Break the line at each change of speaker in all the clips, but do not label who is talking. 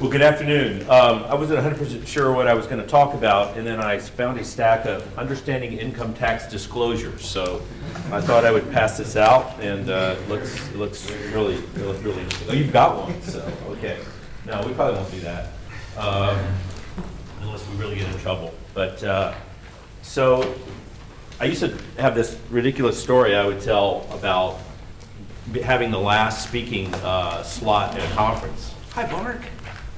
Well, good afternoon. I wasn't 100% sure what I was going to talk about, and then I found a stack of understanding income tax disclosures. So I thought I would pass this out, and it looks really interesting. Oh, you've got one, so okay. No, we probably won't do that unless we really get in trouble. But so I used to have this ridiculous story I would tell about having the last speaking slot at a conference. Hi, Mark.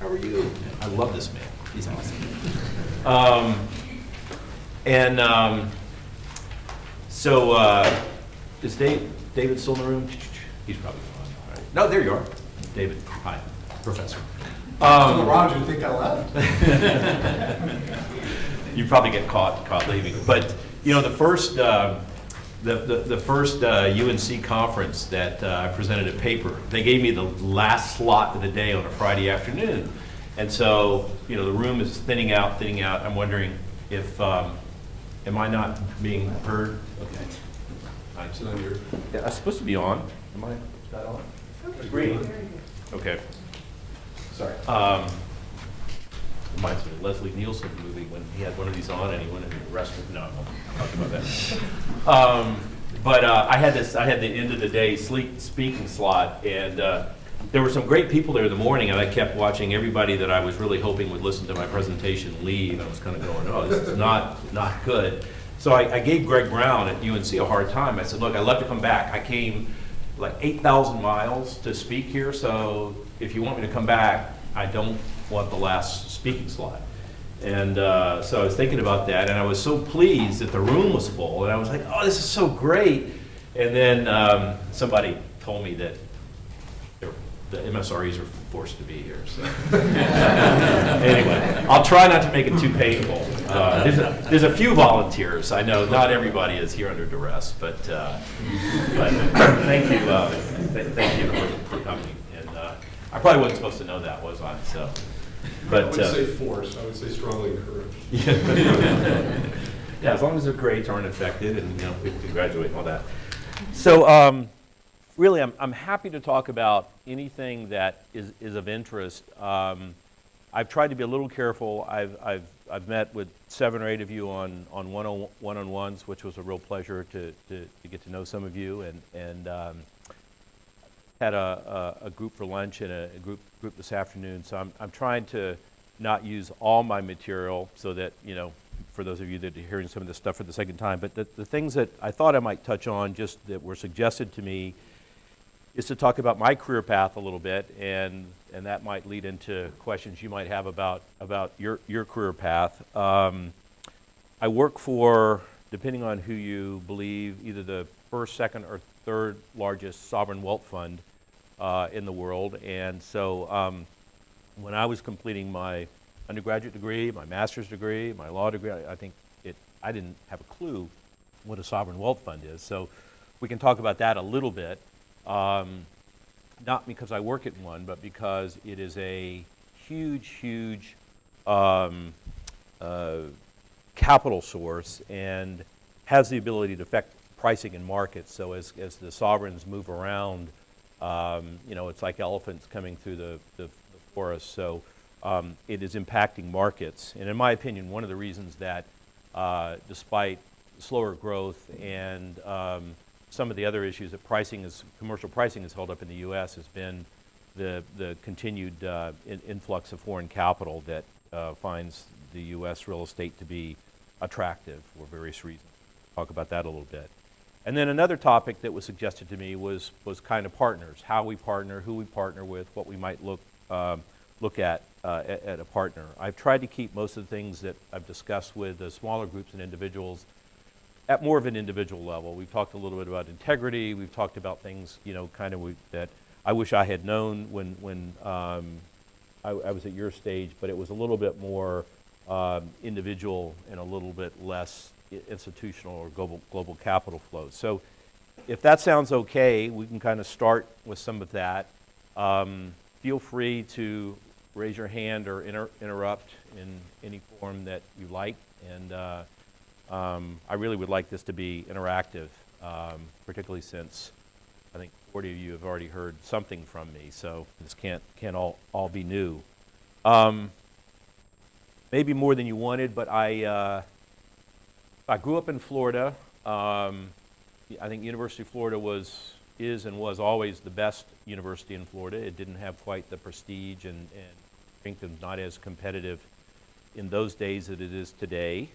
How are you? I love this man. He's awesome. Is David still in the room? He's probably gone. All right. No, there you are. David, hi, professor.
Roger, you think I left?
You probably get caught leaving. But you know, the first UNC conference that I presented a paper, they gave me the last slot of the day on a Friday afternoon. And so, you know, the room is thinning out. I'm wondering if, am I not being heard? Okay. Yeah, I'm supposed to be on. Am I, is that on? Green. Okay. Sorry. Reminds me of Leslie Nielsen movie when he had one of these on and he went into the restroom. No, I won't talk about that. But I had the end of the day speaking slot, and there were some great people there in the morning, and I kept watching everybody that I was really hoping would listen to my presentation leave. I was kind of going, oh, this is not good. So I gave Greg Brown at UNC a hard time. I said, look, I'd love to come back. I came like 8,000 miles to speak here, so if you want me to come back, I don't want the last speaking slot. And so I was thinking about that, and I was so pleased that the room was full, and I was like, oh, this is so great. And then somebody told me that the MSREs are forced to be here. So anyway, I'll try not to make it too painful. There's a few volunteers. I know not everybody is here under duress, but thank you, thank you for coming. And I probably wasn't supposed to know that, was I? So. But,
I wouldn't say forced, I would say strongly encouraged.
Yeah, as long as their grades aren't affected and you know people can graduate and all that. So really, I'm happy to talk about anything that is of interest. I've tried to be a little careful. I've met with 7 or 8 of you on one-on-ones, which was a real pleasure to get to know some of you, and had a group for lunch and a group this afternoon. So I'm trying to not use all my material so that, you know, for those of you that are hearing some of this stuff for the second time, but the things that I thought I might touch on just that were suggested to me is to talk about my career path a little bit, and that might lead into questions you might have about your career path. I work for, depending on who you believe, either the first, second, or third largest sovereign wealth fund in the world. And so when I was completing my undergraduate degree, my master's degree, my law degree, I didn't have a clue what a sovereign wealth fund is. So we can talk about that a little bit, not because I work at one, but because it is a huge capital source and has the ability to affect pricing in markets. So as the sovereigns move around, you know, it's like elephants coming through the forest. So it is impacting markets. And in my opinion, one of the reasons that despite slower growth and some of the other issues that commercial pricing has held up in the U.S. has been the continued influx of foreign capital that finds the U.S. real estate to be attractive for various reasons. Talk about that a little bit. And then another topic that was suggested to me was kind of partners, how we partner, who we partner with, what we might look at a partner. I've tried to keep most of the things that I've discussed with the smaller groups and individuals at more of an individual level. We've talked a little bit about integrity. We've talked about things, you know, kind of that I wish I had known when I was at your stage, but it was a little bit more individual and a little bit less institutional or global capital flows. So if that sounds okay, we can kind of start with some of that. Feel free to raise your hand or interrupt in any form that you like. And I really would like this to be interactive, particularly since I think 40 of you have already heard something from me, so this can't all be new. Maybe more than you wanted, but I grew up in Florida. I think University of Florida is and was always the best university in Florida. It didn't have quite the prestige and Binghamton's not as competitive in those days as it is today.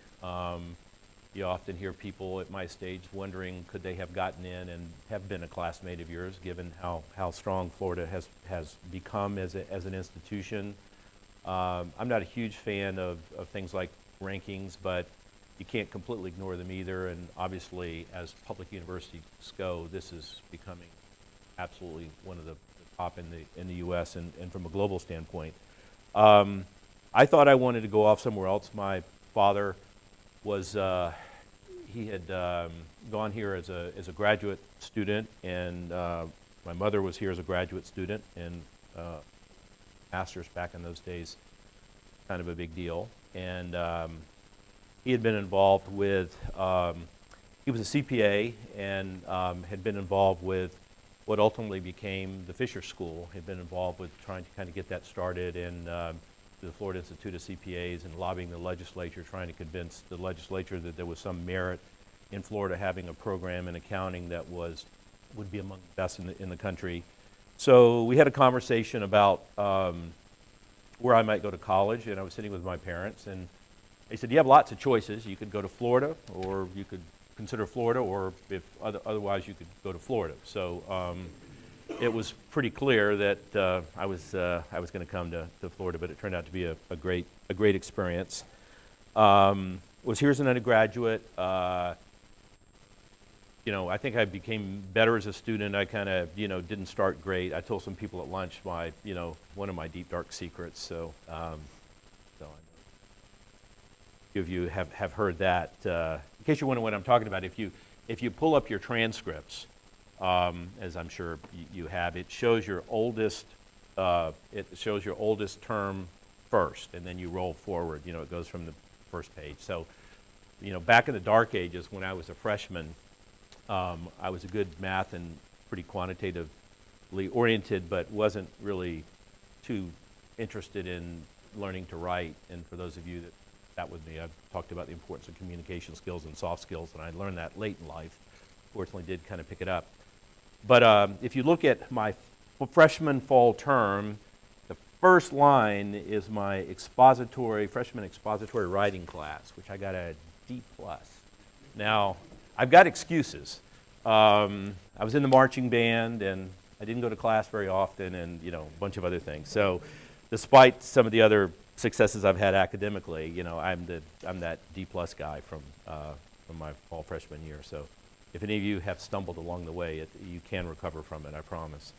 You often hear people at my stage wondering could they have gotten in and have been a classmate of yours, given how strong Florida has become as an institution. I'm not a huge fan of things like rankings, but you can't completely ignore them either. And obviously, as public universities go, this is becoming absolutely one of the top in the U.S. and from a global standpoint. I thought I wanted to go off somewhere else. My father was he had gone here as a graduate student, and my mother was here as a graduate student, and master's back in those days, kind of a big deal. And he had been involved with, he was a CPA and had been involved with what ultimately became the Fisher School. Had been involved with trying to kind of get that started in the Florida Institute of CPAs and lobbying the legislature, trying to convince the legislature that there was some merit in Florida having a program in accounting that would be among the best in the country. So we had a conversation about where I might go to college, and I was sitting with my parents, and they said, you have lots of choices. You could go to Florida, or you could consider Florida, or if otherwise you could go to Florida. So it was pretty clear that I was going to come to Florida, but it turned out to be a great experience. Was here as an undergraduate. I think I became better as a student. I kind of, didn't start great. I told some people at lunch one of my deep, dark secrets. So, a few of you have heard that. In case you're wondering what I'm talking about, if you pull up your transcripts, as I'm sure you have, it shows your oldest term first, and then you roll forward. It goes from the first page. So, back in the dark ages when I was a freshman, I was a good math and pretty quantitatively oriented, but wasn't really too interested in learning to write. And for those of you that sat with me, I've talked about the importance of communication skills and soft skills, and I learned that late in life. Fortunately, did kind of pick it up. But if you look at my freshman fall term, the first line is my freshman expository writing class, which I got a D+. Now, I've got excuses. I was in the marching band, and I didn't go to class very often, and a bunch of other things. So, despite some of the other successes I've had academically, I'm that D+ guy from my fall freshman year. So, if any of you have stumbled along the way, you can recover from it, I promise.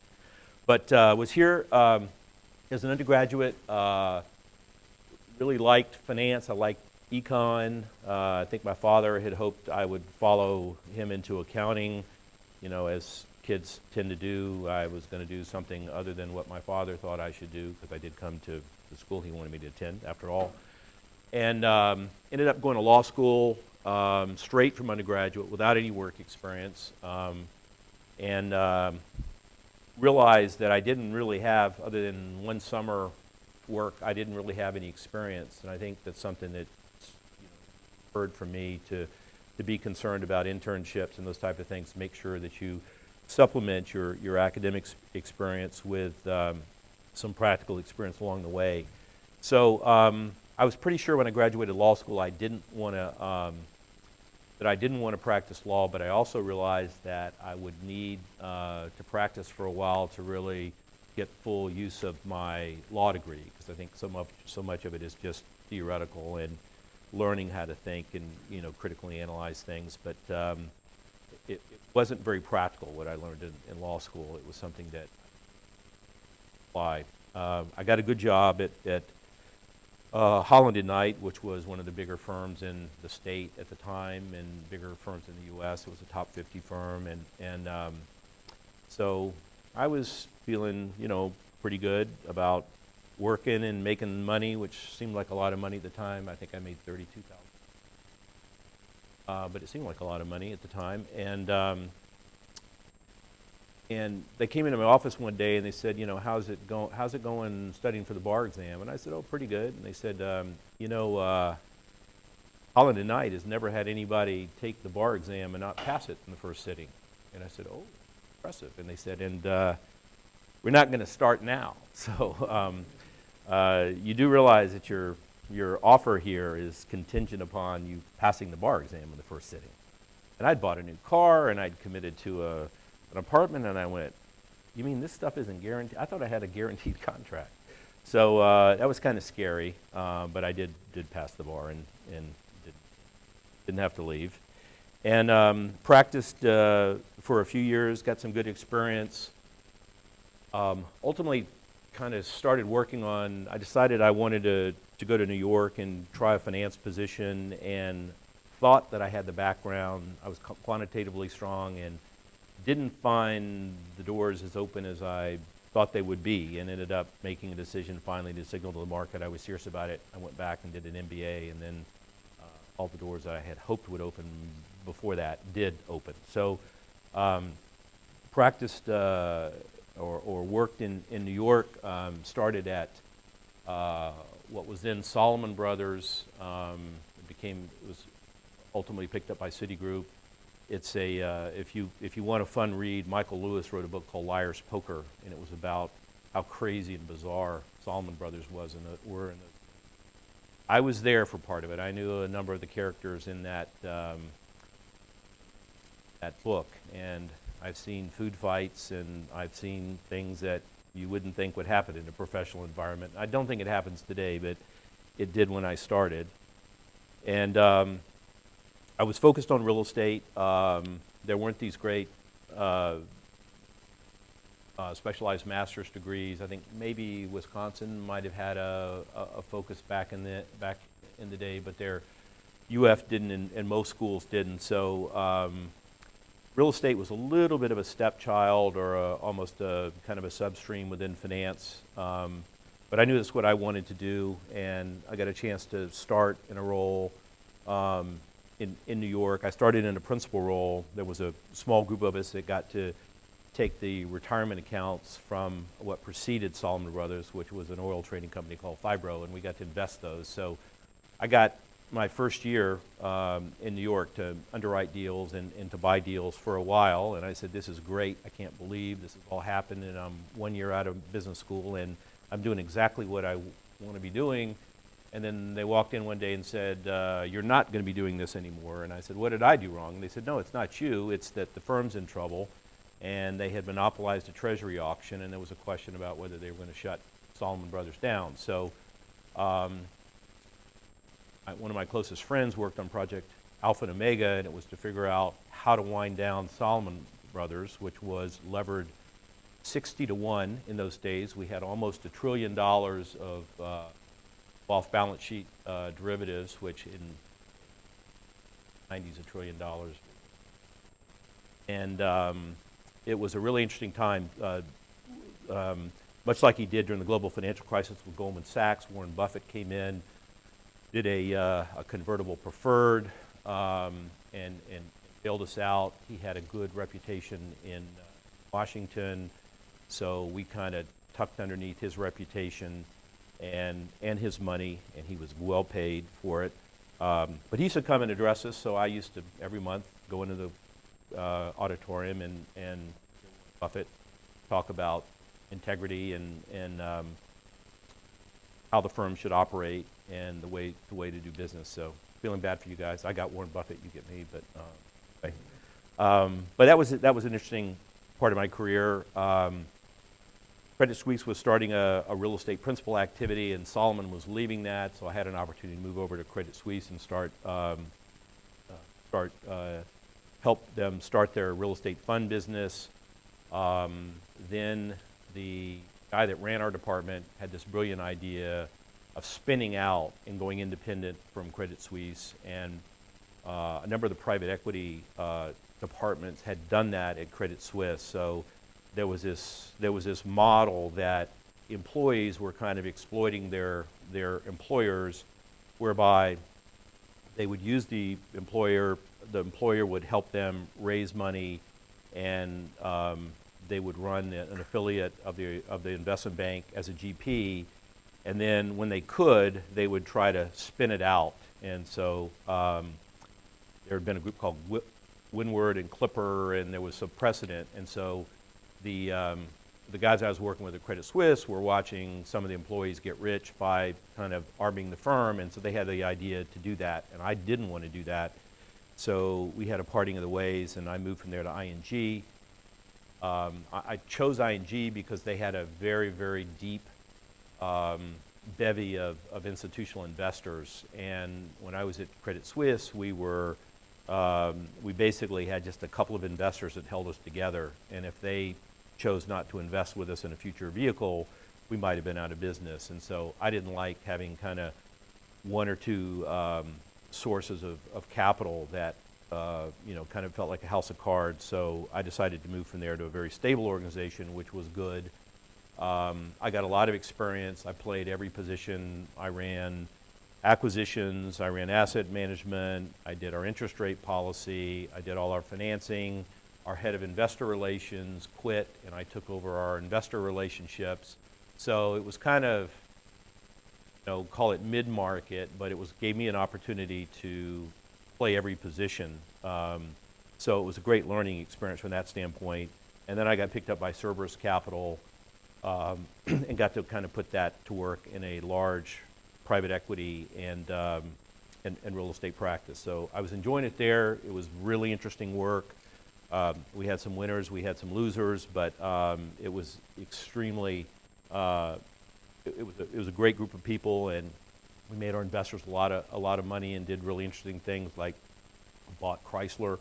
But was here as an undergraduate. Really liked finance. I liked econ. I think my father had hoped I would follow him into accounting. As kids tend to do, I was going to do something other than what my father thought I should do, because I did come to the school he wanted me to attend, after all. And ended up going to law school straight from undergraduate without any work experience, and realized that I didn't really have, other than one summer work, I didn't really have any experience. And I think that's something that heard from me to be concerned about internships and those type of things. Make sure that you supplement your academic experience with some practical experience along the way. So I was pretty sure when I graduated law school I didn't want to practice law, but I also realized that I would need to practice for a while to really get full use of my law degree, because I think so much of it is just theoretical and learning how to think and critically analyze things. But it wasn't very practical what I learned in law school. It was something that applied. I got a good job at Holland and Knight, which was one of the bigger firms in the state at the time, and bigger firms in the U.S. It was a top 50 firm, and so I was feeling pretty good about working and making money, which seemed like a lot of money at the time. I think I made $32,000, but it seemed like a lot of money at the time. And And they came into my office one day and they said, how's it going studying for the bar exam? And I said, oh, pretty good. And they said, Holland and Knight has never had anybody take the bar exam and not pass it in the first sitting. And I said, oh, impressive. And they said, and we're not going to start now. So you do realize that your offer here is contingent upon you passing the bar exam in the first sitting. And I'd bought a new car and I'd committed to an apartment, and I went, you mean this stuff isn't guaranteed? I thought I had a guaranteed contract. So that was kind of scary, but I did pass the bar and didn't have to leave. And practiced for a few years, got some good experience. Ultimately kind of started working on, I decided I wanted to go to New York and try a finance position, and thought that I had the background. I was quantitatively strong and didn't find the doors as open as I thought they would be, and ended up making a decision finally to signal to the market I was serious about it. I went back and did an MBA, and then all the doors that I had hoped would open before that did open. So practiced or worked in New York, started at what was then Salomon Brothers. It was ultimately picked up by Citigroup. It's if you want a fun read, Michael Lewis wrote a book called Liar's Poker, and it was about how crazy and bizarre Salomon Brothers were. I was there for part of it. I knew a number of the characters in that book, and I've seen food fights, and I've seen things that you wouldn't think would happen in a professional environment. I don't think it happens today, but it did when I started. And I was focused on real estate. There weren't these great specialized master's degrees. I think maybe Wisconsin might have had a focus back in the day, but UF didn't, and most schools didn't. So real estate was a little bit of a stepchild, or almost a kind of a substream within finance. But I knew that's what I wanted to do, and I got a chance to start in a role in New York. I started in a principal role. There was a small group of us that got to take the retirement accounts from what preceded Salomon Brothers, which was an oil trading company called Fibro, and we got to invest those. So I got my first year in New York to underwrite deals and to buy deals for a while, and I said, this is great. I can't believe this has all happened, and I'm 1 year out of business school, and I'm doing exactly what I want to be doing. And then they walked in one day and said, you're not going to be doing this anymore. And I said, what did I do wrong? And they said, no, it's not you. It's that the firm's in trouble. And they had monopolized a treasury auction, and there was a question about whether they were going to shut Salomon Brothers down. So one of my closest friends worked on Project Alpha and Omega, and it was to figure out how to wind down Salomon Brothers, which was levered 60-1 in those days. We had almost $1 trillion of off-balance sheet derivatives, which in the 90s, $1 trillion. And it was a really interesting time. Much like he did during the global financial crisis with Goldman Sachs, Warren Buffett came in, did a convertible preferred, and bailed us out. He had a good reputation in Washington, so we kind of tucked underneath his reputation and his money, and he was well paid for it. But he used to come and address us, so I used to every month go into the auditorium and Buffett talk about integrity and how the firm should operate and the way to do business. So feeling bad for you guys. I got Warren Buffett, you get me, but anyway. But that was an interesting part of my career. Credit Suisse was starting a real estate principal activity, and Salomon was leaving that, so I had an opportunity to move over to Credit Suisse and help them start their real estate fund business. Then the guy that ran our department had this brilliant idea of spinning out and going independent from Credit Suisse, and a number of the private equity departments had done that at Credit Suisse. So there was this model that employees were kind of exploiting their employers, whereby they would use the employer would help them raise money, and they would run an affiliate of the investment bank as a GP, and then when they could, they would try to spin it out. And so there had been a group called Windward and Clipper, and there was some precedent. And so the guys I was working with at Credit Suisse were watching some of the employees get rich by kind of arming the firm, and so they had the idea to do that, and I didn't want to do that. So we had a parting of the ways, and I moved from there to ING. I chose ING because they had a very, very deep bevy of institutional investors, and when I was at Credit Suisse, we basically had just a couple of investors that held us together, and if they chose not to invest with us in a future vehicle, we might have been out of business. And so I didn't like having kind of one or two sources of capital that kind of felt like a house of cards. So I decided to move from there to a very stable organization, which was good. I got a lot of experience. I played every position. I ran acquisitions, I ran asset management, I did our interest rate policy, I did all our financing. Our head of investor relations quit, and I took over our investor relationships. So it was kind of, call it mid-market, but gave me an opportunity to play every position. So it was a great learning experience from that standpoint. And then I got picked up by Cerberus Capital and got to kind of put that to work in a large private equity and real estate practice. So I was enjoying it there. It was really interesting work. We had some winners, we had some losers, but it was extremely, it was a great group of people, and we made our investors a lot of money and did really interesting things, like bought Chrysler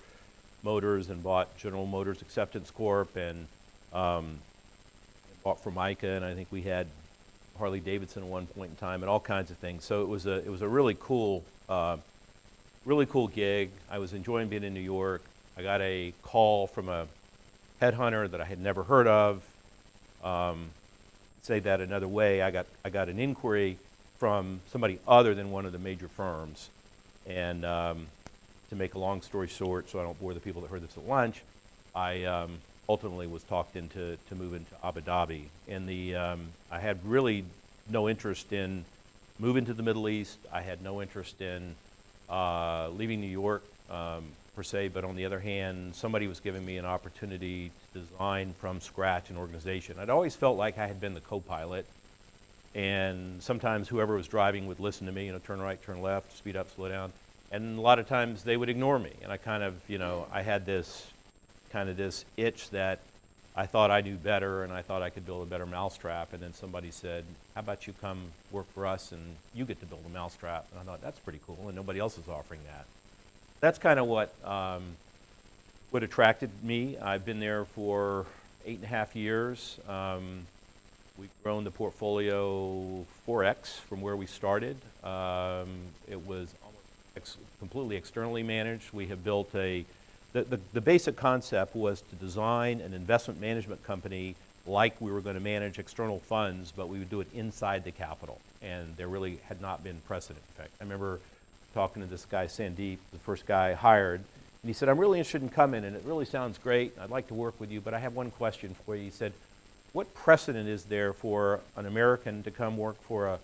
Motors and bought General Motors Acceptance Corp. And bought Formica, and I think we had Harley Davidson at one point in time, and all kinds of things. So it was a really cool gig. I was enjoying being in New York. I got a call from a headhunter that I had never heard of. Say that another way, I got an inquiry from somebody other than one of the major firms. And to make a long story short, so I don't bore the people that heard this at lunch, I ultimately was talked into moving to Abu Dhabi. And I had really no interest in moving to the Middle East. I had no interest in leaving New York per se, but on the other hand, somebody was giving me an opportunity to design from scratch an organization. I'd always felt like I had been the co-pilot, and sometimes whoever was driving would listen to me, turn right, turn left, speed up, slow down, and a lot of times they would ignore me. And I kind of, I had this itch that I thought I knew better, and I thought I could build a better mousetrap, and then somebody said, how about you come work for us and you get to build a mousetrap? And I thought, that's pretty cool, and nobody else is offering that. That's kind of what attracted me. I've been there for 8.5 years. We've grown the portfolio 4x from where we started. It was almost completely externally managed. We have built the basic concept was to design an investment management company like we were going to manage external funds, but we would do it inside the capital. And there really had not been precedent. In fact, I remember talking to this guy, Sandeep, the first guy I hired, and he said, I'm really interested in coming, and it really sounds great. I'd like to work with you, but I have one question for you. He said, what precedent is there for an American to come work for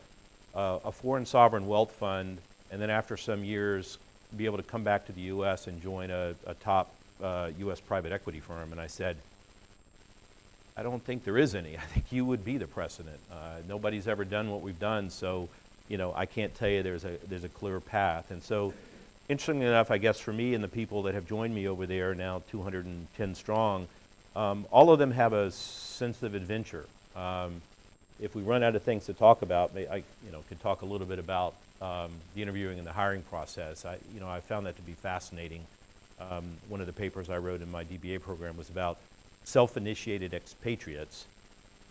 a foreign sovereign wealth fund, and then after some years be able to come back to the U.S. and join a top U.S. private equity firm? And I said, I don't think there is any. I think you would be the precedent. Nobody's ever done what we've done, so I can't tell you there's a clear path. And so, interestingly enough, I guess for me and the people that have joined me over there, now 210 strong, all of them have a sense of adventure. If we run out of things to talk about, I could talk a little bit about the interviewing and the hiring process. I found that to be fascinating. One of the papers I wrote in my DBA program was about self-initiated expatriates.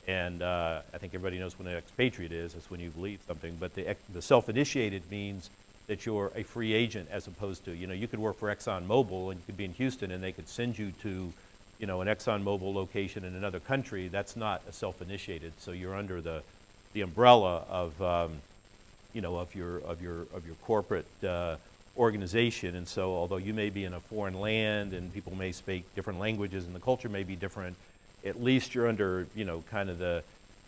And I think everybody knows what an expatriate is. It's when you leave something. But the self-initiated means that you're a free agent, as opposed to, you could work for ExxonMobil and you could be in Houston and they could send you to, an ExxonMobil location in another country. That's not a self-initiated. So you're under the umbrella of, your corporate organization. And so although you may be in a foreign land and people may speak different languages and the culture may be different, at least you're under, kind of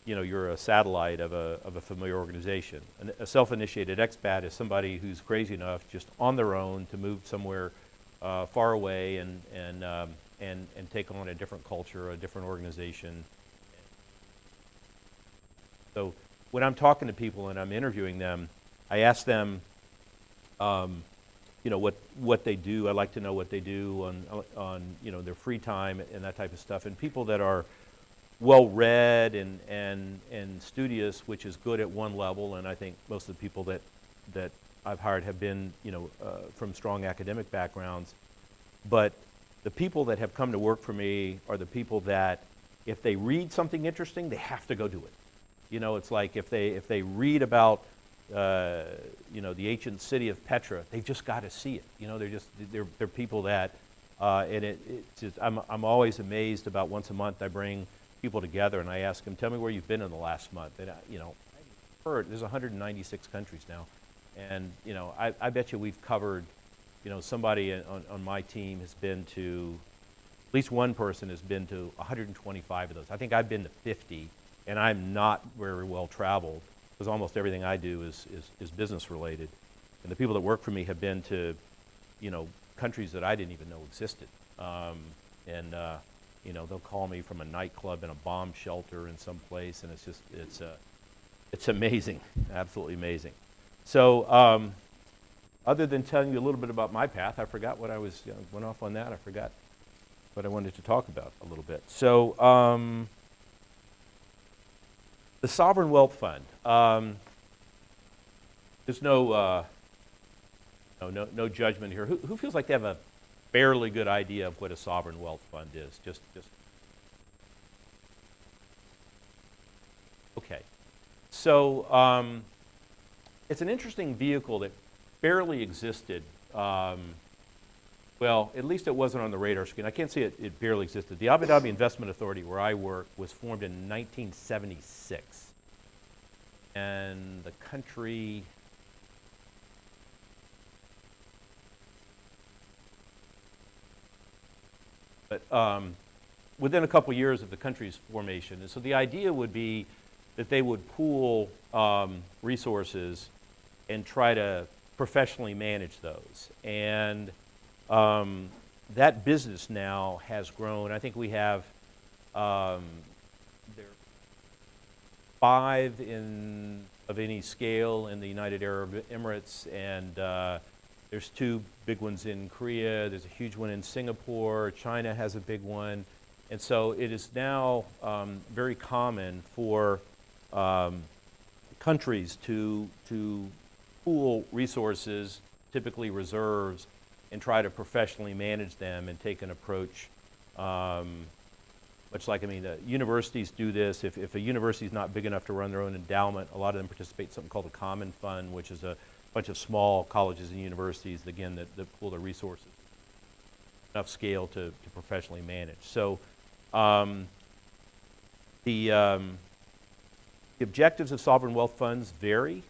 you're a satellite of a familiar organization. A self-initiated expat is somebody who's crazy enough just on their own to move somewhere far away and take on a different culture, a different organization. So when I'm talking to people and I'm interviewing them, I ask them, what they do. I like to know what they do on their free time and that type of stuff. And people that are well-read and studious, which is good at one level, and I think most of the people that I've hired have been, from strong academic backgrounds. But the people that have come to work for me are the people that, if they read something interesting, they have to go do it. It's like if they read about the ancient city of Petra, they've just got to see it. They're people that, and it's just, I'm always amazed about once a month I bring people together and I ask them, tell me where you've been in the last month. And I've heard there's 196 countries now, and I bet you we've covered, somebody on my team has been to, at least one person has been to 125 of those. I think I've been to 50, and I'm not very well traveled, because almost everything I do is business related. And the people that work for me have been to, countries that I didn't even know existed. They'll call me from a nightclub in a bomb shelter in some place, and it's amazing, absolutely amazing. So other than telling you a little bit about my path, I forgot what I was, went off on that. I forgot what I wanted to talk about a little bit. So the Sovereign Wealth Fund. There's no judgment here. Who feels like they have a fairly good idea of what a sovereign wealth fund is? Just okay. So it's an interesting vehicle that barely existed. Well, at least it wasn't on the radar screen. I can't say it barely existed. The Abu Dhabi Investment Authority, where I work, was formed in 1976. And the country, but within a couple years of the country's formation. And so the idea would be that they would pool resources and try to professionally manage those. And that business now has grown. I think we have there are 5 of any scale in the United Arab Emirates, and there's 2 big ones in Korea. There's a huge one in Singapore. China has a big one. And so it is now very common for countries to pool resources, typically reserves, and try to professionally manage them and take an approach, much like, universities do this. If a university is not big enough to run their own endowment, a lot of them participate in something called a common fund, which is a bunch of small colleges and universities, again, that pool their resources, enough scale to professionally manage. So the objectives of sovereign wealth funds vary.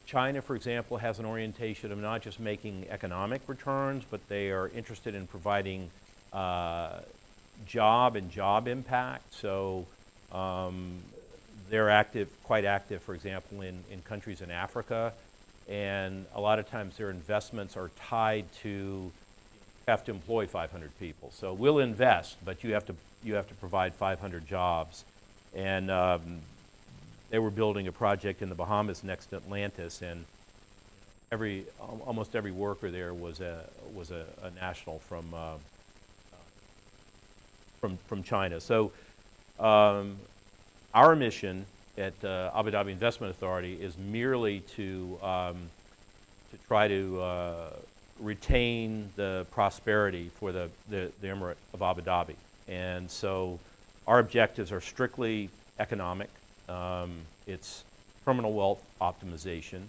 China, for example, has an orientation of not just making economic returns, but they are interested in providing job impact. So they're quite active, for example, in countries in Africa. And a lot of times their investments are tied to, you have to employ 500 people. So we'll invest, but you have to provide 500 jobs. And they were building a project in the Bahamas next to Atlantis, and almost every worker there was a national from China. So our mission at Abu Dhabi Investment Authority is merely to try to retain the prosperity for the Emirate of Abu Dhabi. And so our objectives are strictly economic. It's terminal wealth optimization.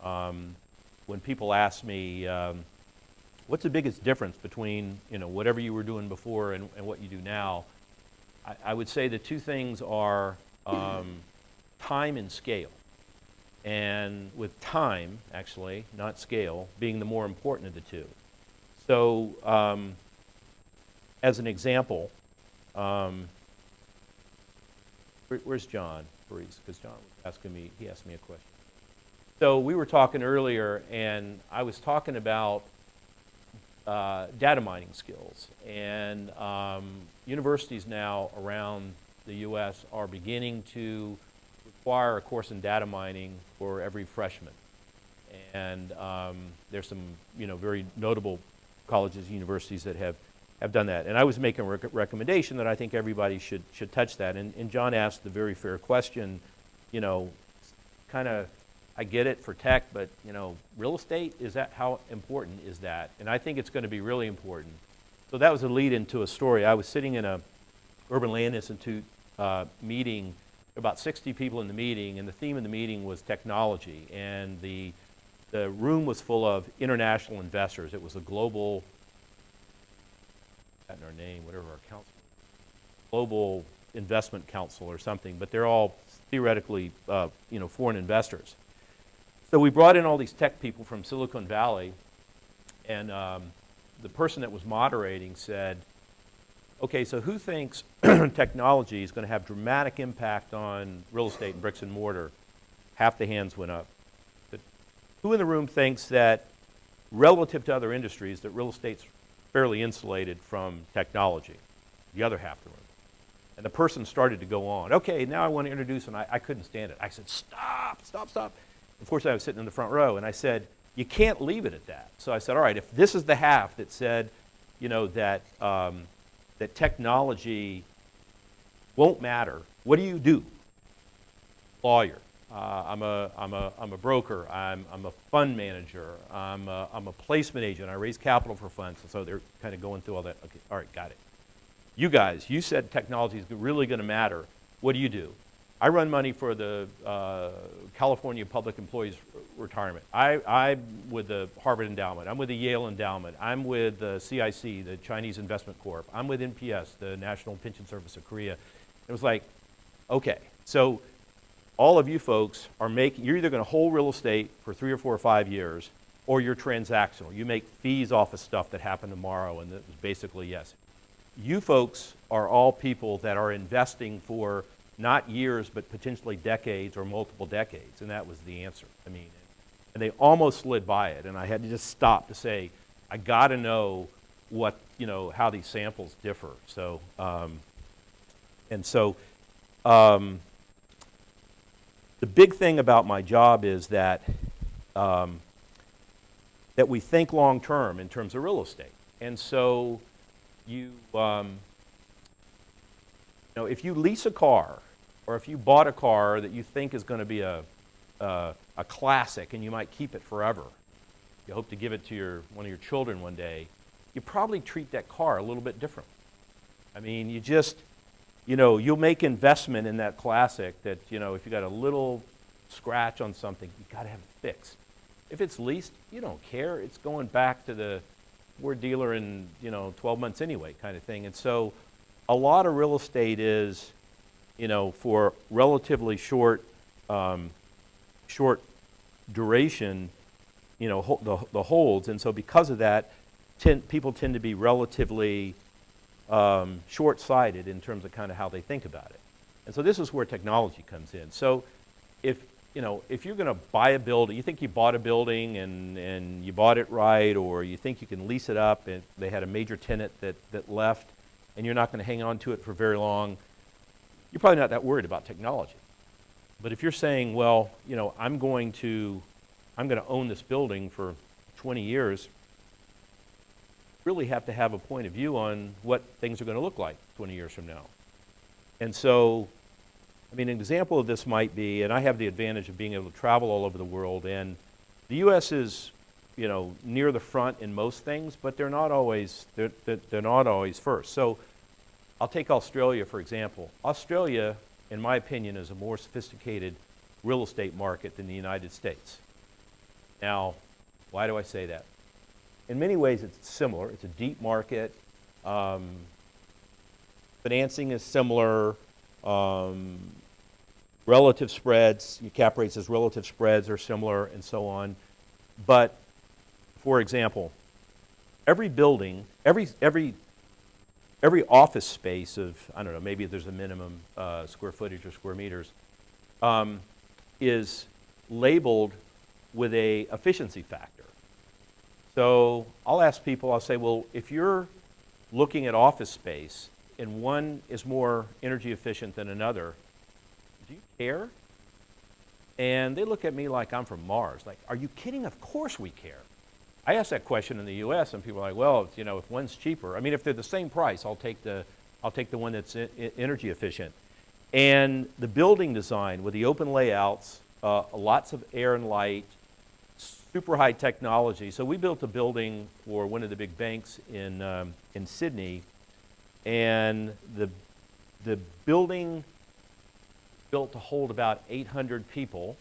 When people ask me, what's the biggest difference between whatever you were doing before and what you do now, I would say the 2 things are time and scale. And with time, actually, not scale, being the more important of the 2. So as an example, Where's John Parise? Because John was asking me, he asked me a question. So we were talking earlier, and I was talking about data mining skills. And universities now around the U.S. are beginning to require a course in data mining for every freshman. And there's some, very notable colleges, universities that have done that. And I was making a recommendation that I think everybody should touch that. And John asked the very fair question, kind of, I get it for tech, but, real estate, how important is that? And I think it's going to be really important. So that was a lead into a story. I was sitting in a Urban Land Institute meeting, about 60 people in the meeting, and the theme of the meeting was technology. And the room was full of international investors. It was a global, in our name, whatever our council, global investment council or something, but they're all theoretically, foreign investors. So we brought in all these tech people from Silicon Valley, and the person that was moderating said, okay, so who thinks technology is going to have dramatic impact on real estate and bricks and mortar? Half the hands went up. But who in the room thinks that relative to other industries, that real estate's fairly insulated from technology? The other half of the room. And the person started to go on. Okay, now I want to introduce, and I couldn't stand it. I said, stop. Of course, I was sitting in the front row, and I said, you can't leave it at that. So I said, all right, if this is the half that said, that technology won't matter, what do you do? Lawyer. I'm a broker. I'm a fund manager. I'm a placement agent. I raise capital for funds. So they're kind of going through all that. Okay, all right, got it. You guys, you said technology is really going to matter. What do you do? I run money for the California Public Employees Retirement. I'm with the Harvard Endowment. I'm with the Yale Endowment. I'm with the CIC, the Chinese Investment Corp. I'm with NPS, the National Pension Service of Korea. It was like, okay, so all of you folks are you're either going to hold real estate for 3 or 4 or 5 years, or you're transactional. You make fees off of stuff that happened tomorrow, and that was basically yes. You folks are all people that are investing for not years, but potentially decades or multiple decades, and that was the answer. And they almost slid by it, and I had to just stop to say, I got to know what, how these samples differ. So, the big thing about my job is that that we think long term in terms of real estate, and so if you lease a car, or if you bought a car that you think is going to be a classic and you might keep it forever, you hope to give it to one of your children one day, you probably treat that car a little bit different. You just, you'll make investment in that classic that, if you got a little scratch on something, you got to have it fixed. If it's leased, you don't care. It's going back to the Ford dealer in, 12 months anyway, kind of thing. And so a lot of real estate is, for relatively short duration, the holds. And so because of that, people tend to be relatively short-sighted in terms of kind of how they think about it. And so this is where technology comes in. So if you're going to buy a building, you think you bought a building and you bought it right, or you think you can lease it up and they had a major tenant that left and you're not going to hang on to it for very long, you're probably not that worried about technology. But if you're saying, well, I'm going to own this building for 20 years, really have to have a point of view on what things are going to look like 20 years from now. And so, an example of this might be, and I have the advantage of being able to travel all over the world, and the U.S. is, near the front in most things, but they're not always first. So I'll take Australia, for example. Australia, in my opinion, is a more sophisticated real estate market than the United States. Now, why do I say that? In many ways, it's similar. It's a deep market. Financing is similar. Relative spreads, cap rates as relative spreads are similar, and so on. But, for example, every building, every every office space of, I don't know, maybe there's a minimum square footage or square meters, is labeled with a efficiency factor. So I'll ask people, I'll say, well, if you're looking at office space and one is more energy efficient than another, do you care? And they look at me like I'm from Mars. Like, are you kidding? Of course we care. I ask that question in the U.S. and people are like, well, you know, if one's cheaper, I mean, if they're the same price, I'll take the one that's energy efficient. And the building design with the open layouts, lots of air and light, super high technology. So we built a building for one of the big banks in Sydney, and the building built to hold about 800 people,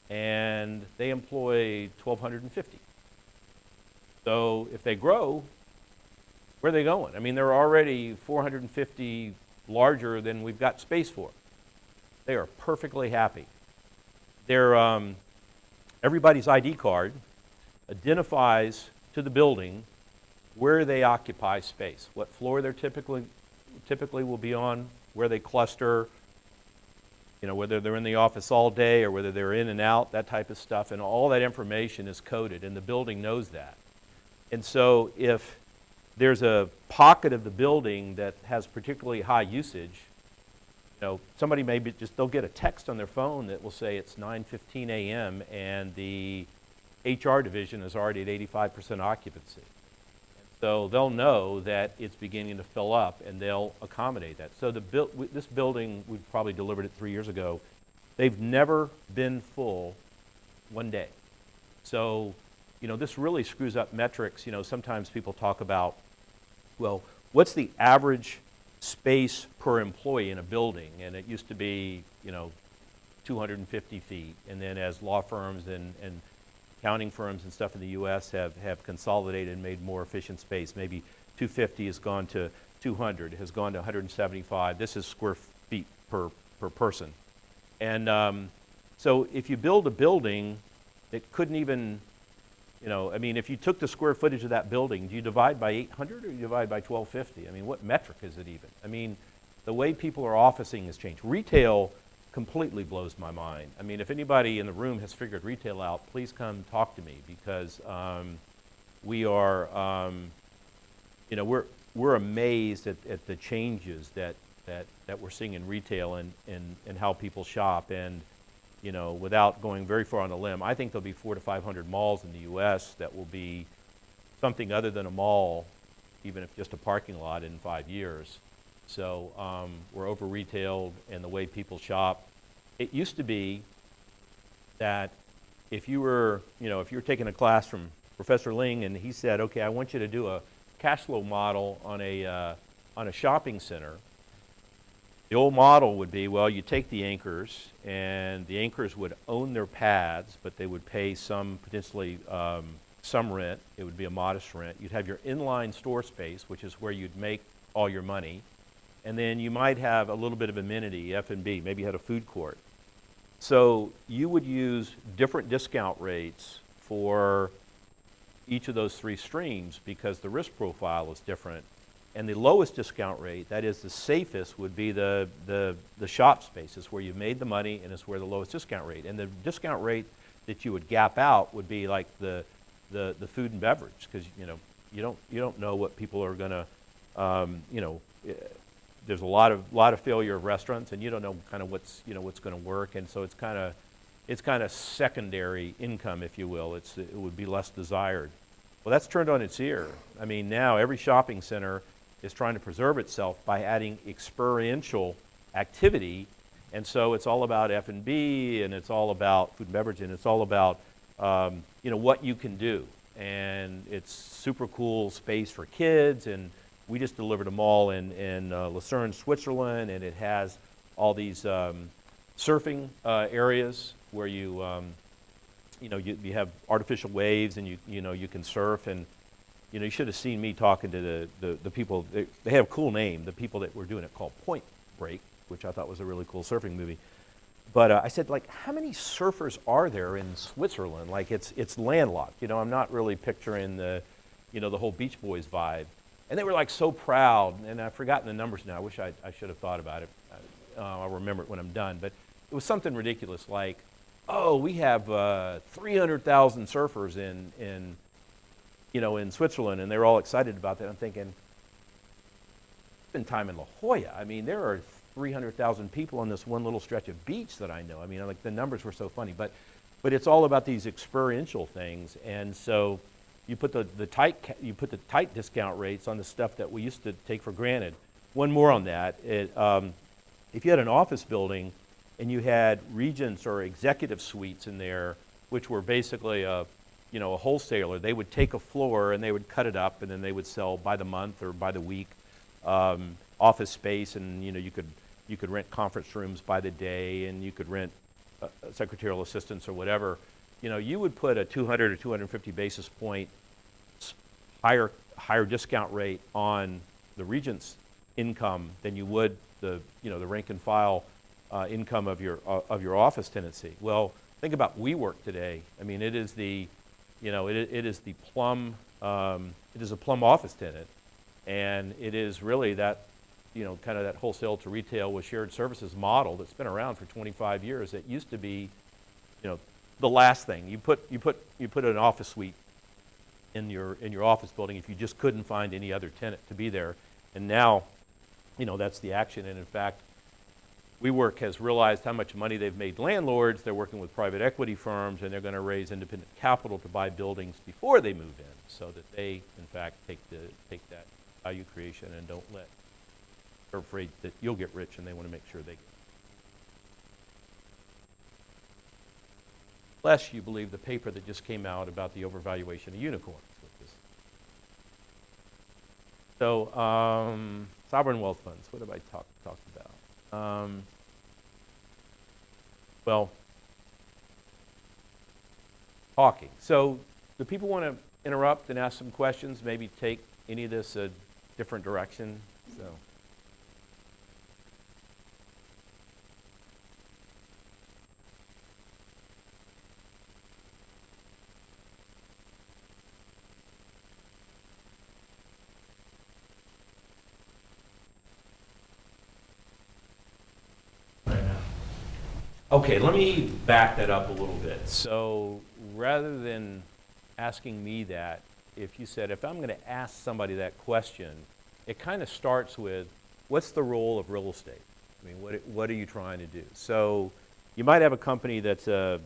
and they employ 1,250. So if they grow, where are they going? I mean, they're already 450 larger than we've got space for. They are perfectly happy. They're, everybody's ID card identifies to the building where they occupy space, what floor they're typically will be on, where they cluster, you know, whether they're in the office all day or whether they're in and out, that type of stuff, and all that information is coded, and the building knows that. And so if there's a pocket of the building that has particularly high usage, you know, somebody maybe they'll get a text on their phone that will say it's 9:15 a.m. and the HR division is already at 85% occupancy. So they'll know that it's beginning to fill up, and they'll accommodate that. So this building, we probably delivered it 3 years ago. They've never been full one day. So, you know, this really screws up metrics. You know, sometimes people talk about, well, what's the average space per employee in a building? And it used to be, you know, 250 feet. And then as law firms and accounting firms and stuff in the U.S. have consolidated and made more efficient space, maybe 250 has gone to 200, has gone to 175. This is square feet per person. And so if you build a building that couldn't even, you know, I mean, if you took the square footage of that building, do you divide by 800 or do you divide by 1250? I mean, what metric is it even? I mean, the way people are officing has changed. Retail completely blows my mind. I mean, if anybody in the room has figured retail out, please come talk to me, because we are, you know, we're amazed at the changes that we're seeing in retail and how people shop. And, you know, without going very far on a limb, I think there'll be 400 to 500 malls in the U.S. that will be something other than a mall, even if just a parking lot in 5 years. So we're over-retailed, and the way people shop. It used to be that if you were taking a class from Professor Ling and he said, okay, I want you to do a cash flow model on a shopping center, the old model would be, well, you take the anchors, and the anchors would own their pads, but they would pay potentially some rent. It would be a modest rent. You'd have your inline store space, which is where you'd make all your money. And then you might have a little bit of amenity, F&B, maybe you had a food court. So you would use different discount rates for each of those three streams because the risk profile is different. And the lowest discount rate, that is the safest, would be the shop spaces where you've made the money, and it's where the lowest discount rate. And the discount rate that you would gap out would be like the food and beverage, because you don't know what people are going to there's a lot of failure of restaurants, and you don't know kind of what's going to work, and so it's kind of secondary income, if you will. It would be less desired. Well, that's turned on its ear. I mean, now every shopping center is trying to preserve itself by adding experiential activity, and so it's all about F&B, and it's all about food and beverage, and it's all about what you can do, and it's super cool space for kids. And we just delivered a mall in Lucerne, Switzerland, and it has all these surfing areas where you have artificial waves, and you can surf. And you should have seen me talking to the people. They have a cool name. The people that were doing it called Point Break, which I thought was a really cool surfing movie. But I said, like, how many surfers are there in Switzerland? Like, it's landlocked. I'm not really picturing the whole Beach Boys vibe. And they were like so proud, and I've forgotten the numbers now. I wish I should have thought about it. I'll remember it when I'm done. But it was something ridiculous like, oh, we have 300,000 surfers in Switzerland, and they were all excited about that. I'm thinking, spend time in La Jolla. I mean, there are 300,000 people on this one little stretch of beach that I know. I mean, like the numbers were so funny, but it's all about these experiential things, and so you put the tight discount rates on the stuff that we used to take for granted. One more on that: if you had an office building and you had regents or executive suites in there, which were basically a wholesaler, they would take a floor and they would cut it up, and then they would sell by the month or by the week office space, and you could rent conference rooms by the day, and you could rent secretarial assistants or whatever. You would put a 200 or 250 basis point higher discount rate on the regent's income than you would the rank and file income of your office tenancy. Well, think about WeWork today. I mean, it is the it is the plum it is a plum office tenant, and it is really that kind of that wholesale to retail with shared services model that's been around for 25 years. It used to be the last thing you put an office suite in your office building if you just couldn't find any other tenant to be there, and now that's the action. And in fact, WeWork has realized how much money they've made landlords. They're working with private equity firms, and they're going to raise independent capital to buy buildings before they move in, so that they in fact take that value creation and don't let. They're afraid that you'll get rich, and they want to make sure they get. Unless you believe the paper that just came out about the overvaluation of unicorns. So, sovereign wealth funds. What have I talked about? Well, talking. So, do people want to interrupt and ask some questions? Maybe take any of this a different direction. So. Okay, let me back that up a little bit. So rather than asking me that, if you said, if I'm going to ask somebody that question, it kind of starts with, what's the role of real estate? I mean, what are you trying to do? So you might have a company that's an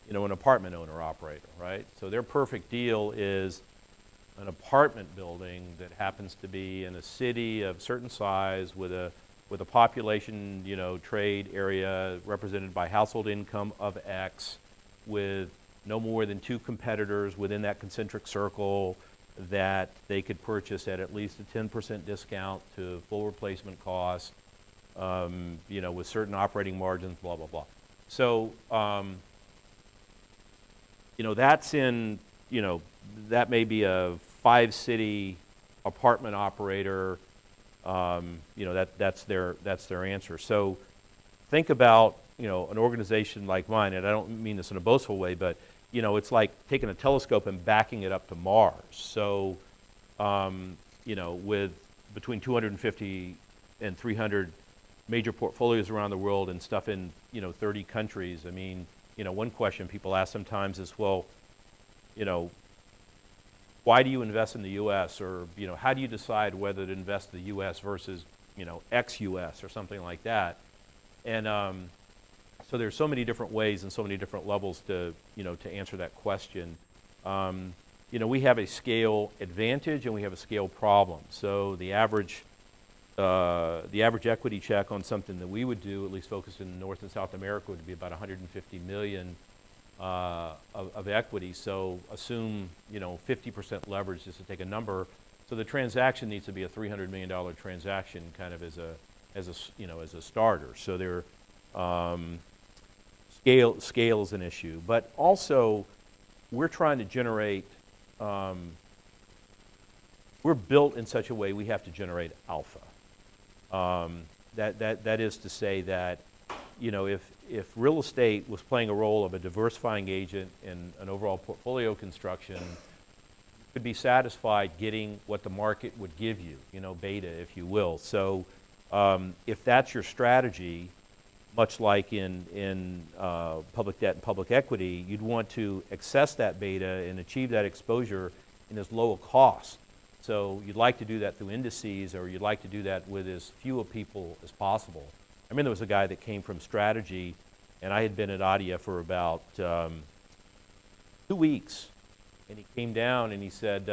apartment owner operator, right? So their perfect deal is an apartment building that happens to be in a city of certain size with a population, trade area represented by household income of X, with no more than 2 competitors within that concentric circle that they could purchase at least a 10% discount to full replacement cost, with certain operating margins, blah, blah, blah. So, that's in, that may be a 5-city apartment operator. That's their answer. So think about, an organization like mine, and I don't mean this in a boastful way, but, it's like taking a telescope and backing it up to Mars. So, with between 250 and 300 major portfolios around the world and stuff in, 30 countries, I mean, one question people ask sometimes is, well, why do you invest in the U.S. or, how do you decide whether to invest in the U.S. versus, ex-U.S. or something like that? And so there's so many different ways and so many different levels to, to answer that question. We have a scale advantage and we have a scale problem. So the average equity check on something that we would do, at least focused in North and South America, would be about 150 million of equity. So assume 50% leverage, just to take a number. So the transaction needs to be a $300 million transaction, kind of as a starter. So there, scale is an issue, but also we're trying to generate. We're built in such a way we have to generate alpha. That is to say that, if real estate was playing a role of a diversifying agent in an overall portfolio construction, you to be satisfied getting what the market would give you, beta, if you will. So if that's your strategy, much like in public debt and public equity, you'd want to access that beta and achieve that exposure in as low a cost. So you'd like to do that through indices, or you'd like to do that with as few people as possible. I mean, there was a guy that came from strategy, and I had been at ADIA for about 2 weeks, and he came down and he said,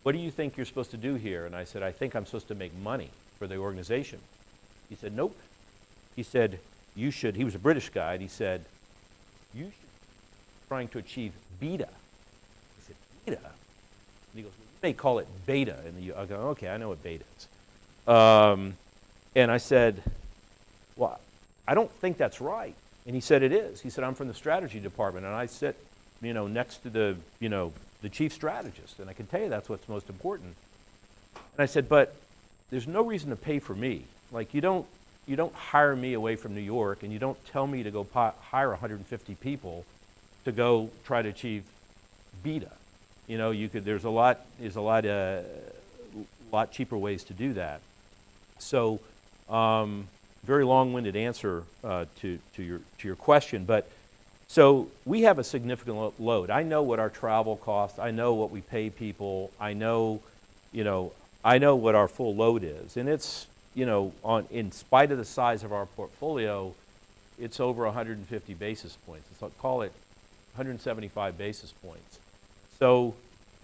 what do you think you're supposed to do here? And I said, I think I'm supposed to make money for the organization. He said, nope. He said, you should, he was a British guy, and he said, you should be trying to achieve beta. I said, beta? And he goes, well, you may call it beta. And I go, okay, I know what beta is. And I said, well, I don't think that's right. And he said, it is. He said, I'm from the strategy department, and I sit, next to the chief strategist, and I can tell you that's what's most important. And I said, but there's no reason to pay for me. Like, you don't hire me away from New York, and you don't tell me to go hire 150 people to go try to achieve beta. There's a lot cheaper ways to do that. So, very long-winded answer to your question, but so we have a significant load. I know what our travel costs. I know what we pay people. I know what our full load is, and it's in spite of the size of our portfolio, it's over 150 basis points. Call it 175 basis points. So,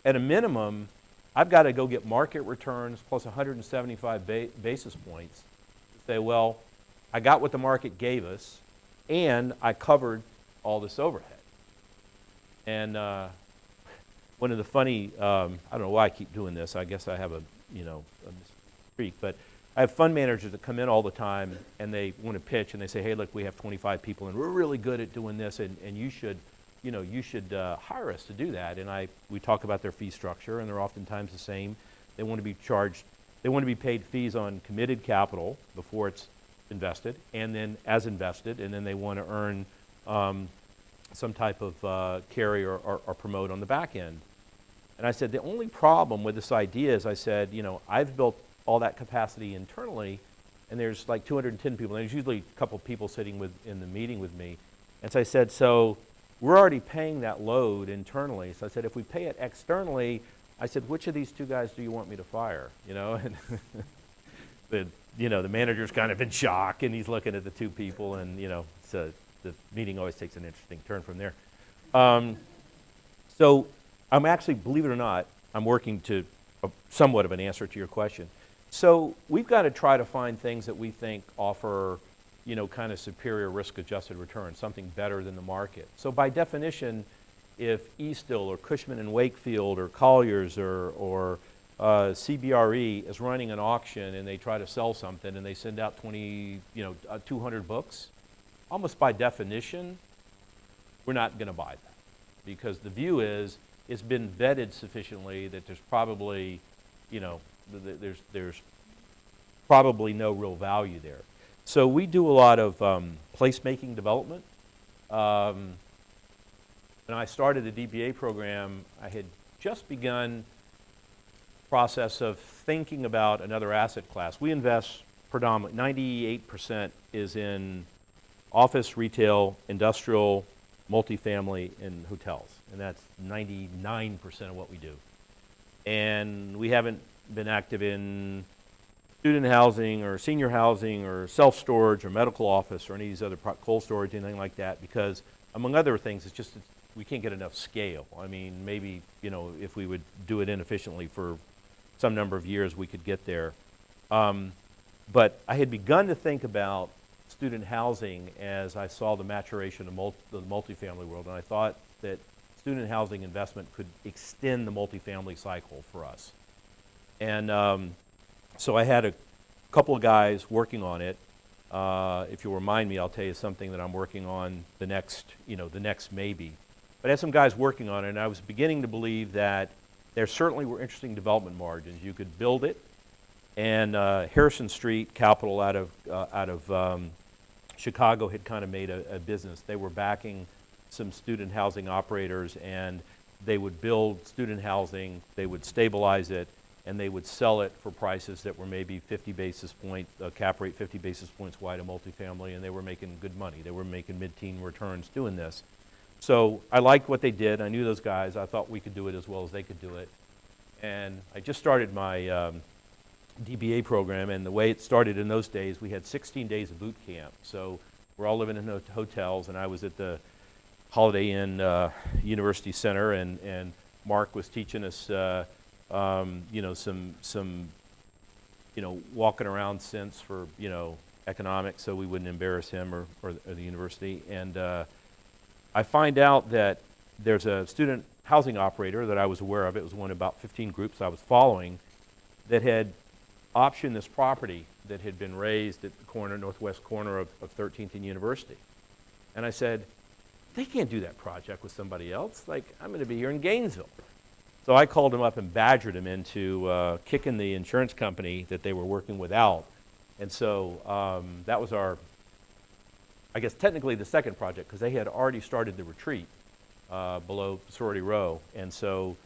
at a minimum, I've got to go get market returns plus 175 basis points to say, well, I got what the market gave us, and I covered all this overhead. And one of the funny, I don't know why I keep doing this. I guess I have a streak, but I have fund managers that come in all the time, and they want to pitch, and they say, hey, look, we have 25 people, and we're really good at doing this, and you should hire us to do that. And we talk about their fee structure, and they're oftentimes the same. They want to be charged, they want to be paid fees on committed capital before it's invested, and then as invested, and then they want to earn some type of carry or promote on the back end. And I said, the only problem with this idea is, I said, I've built all that capacity internally, and there's like 210 people, and there's usually a couple people sitting in the meeting with me. And so I said, so we're already paying that load internally. So I said, if we pay it externally, I said, which of these two guys do you want me to fire? And the manager's kind of in shock, and he's looking at the two people, and so the meeting always takes an interesting turn from there. So I'm actually, believe it or not, I'm working to somewhat of an answer to your question. So we've got to try to find things that we think offer, kind of superior risk-adjusted return, something better than the market. So by definition, if Eastill or Cushman and Wakefield or Colliers or CBRE is running an auction and they try to sell something and they send out 200 books, almost by definition, we're not going to buy that, because the view is it's been vetted sufficiently that there's probably, there's probably no real value there. So we do a lot of placemaking development. When I started the DBA program, I had just begun the process of thinking about another asset class. We invest predominantly, 98% is in office, retail, industrial, multifamily, and hotels. And that's 99% of what we do. And we haven't been active in student housing or senior housing or self-storage or medical office or any of these other cold storage, anything like that, because among other things, it's just we can't get enough scale. I mean, maybe, if we would do it inefficiently for some number of years, we could get there. But I had begun to think about student housing as I saw the maturation of the multifamily world, and I thought that student housing investment could extend the multifamily cycle for us. And so I had a couple of guys working on it. If you'll remind me, I'll tell you something that I'm working on the next maybe. But I had some guys working on it, and I was beginning to believe that there certainly were interesting development margins. You could build it, and Harrison Street Capital out of Chicago had kind of made a business. They were backing some student housing operators, and they would build student housing, they would stabilize it, and they would sell it for prices that were maybe 50 basis point, cap rate 50 basis points wide of multifamily, and they were making good money. They were making mid-teen returns doing this. So I liked what they did. I knew those guys. I thought we could do it as well as they could do it. And I just started my DBA program, and the way it started in those days, we had 16 days of boot camp. So we're all living in hotels, and I was at the Holiday Inn University Center, and Mark was teaching us, you know, some, you know, walking around sense for, you know, economics, so we wouldn't embarrass him or the university. And I find out that there's a student housing operator that I was aware of. It was one of about 15 groups I was following that had optioned this property that had been raised at the corner, northwest corner of 13th and University. And I said, they can't do that project with somebody else. Like, I'm going to be here in Gainesville. So I called him up and badgered him into kicking the insurance company that they were working with out. And so that was our, I guess technically the second project, because they had already started the retreat below Sorority Row. And so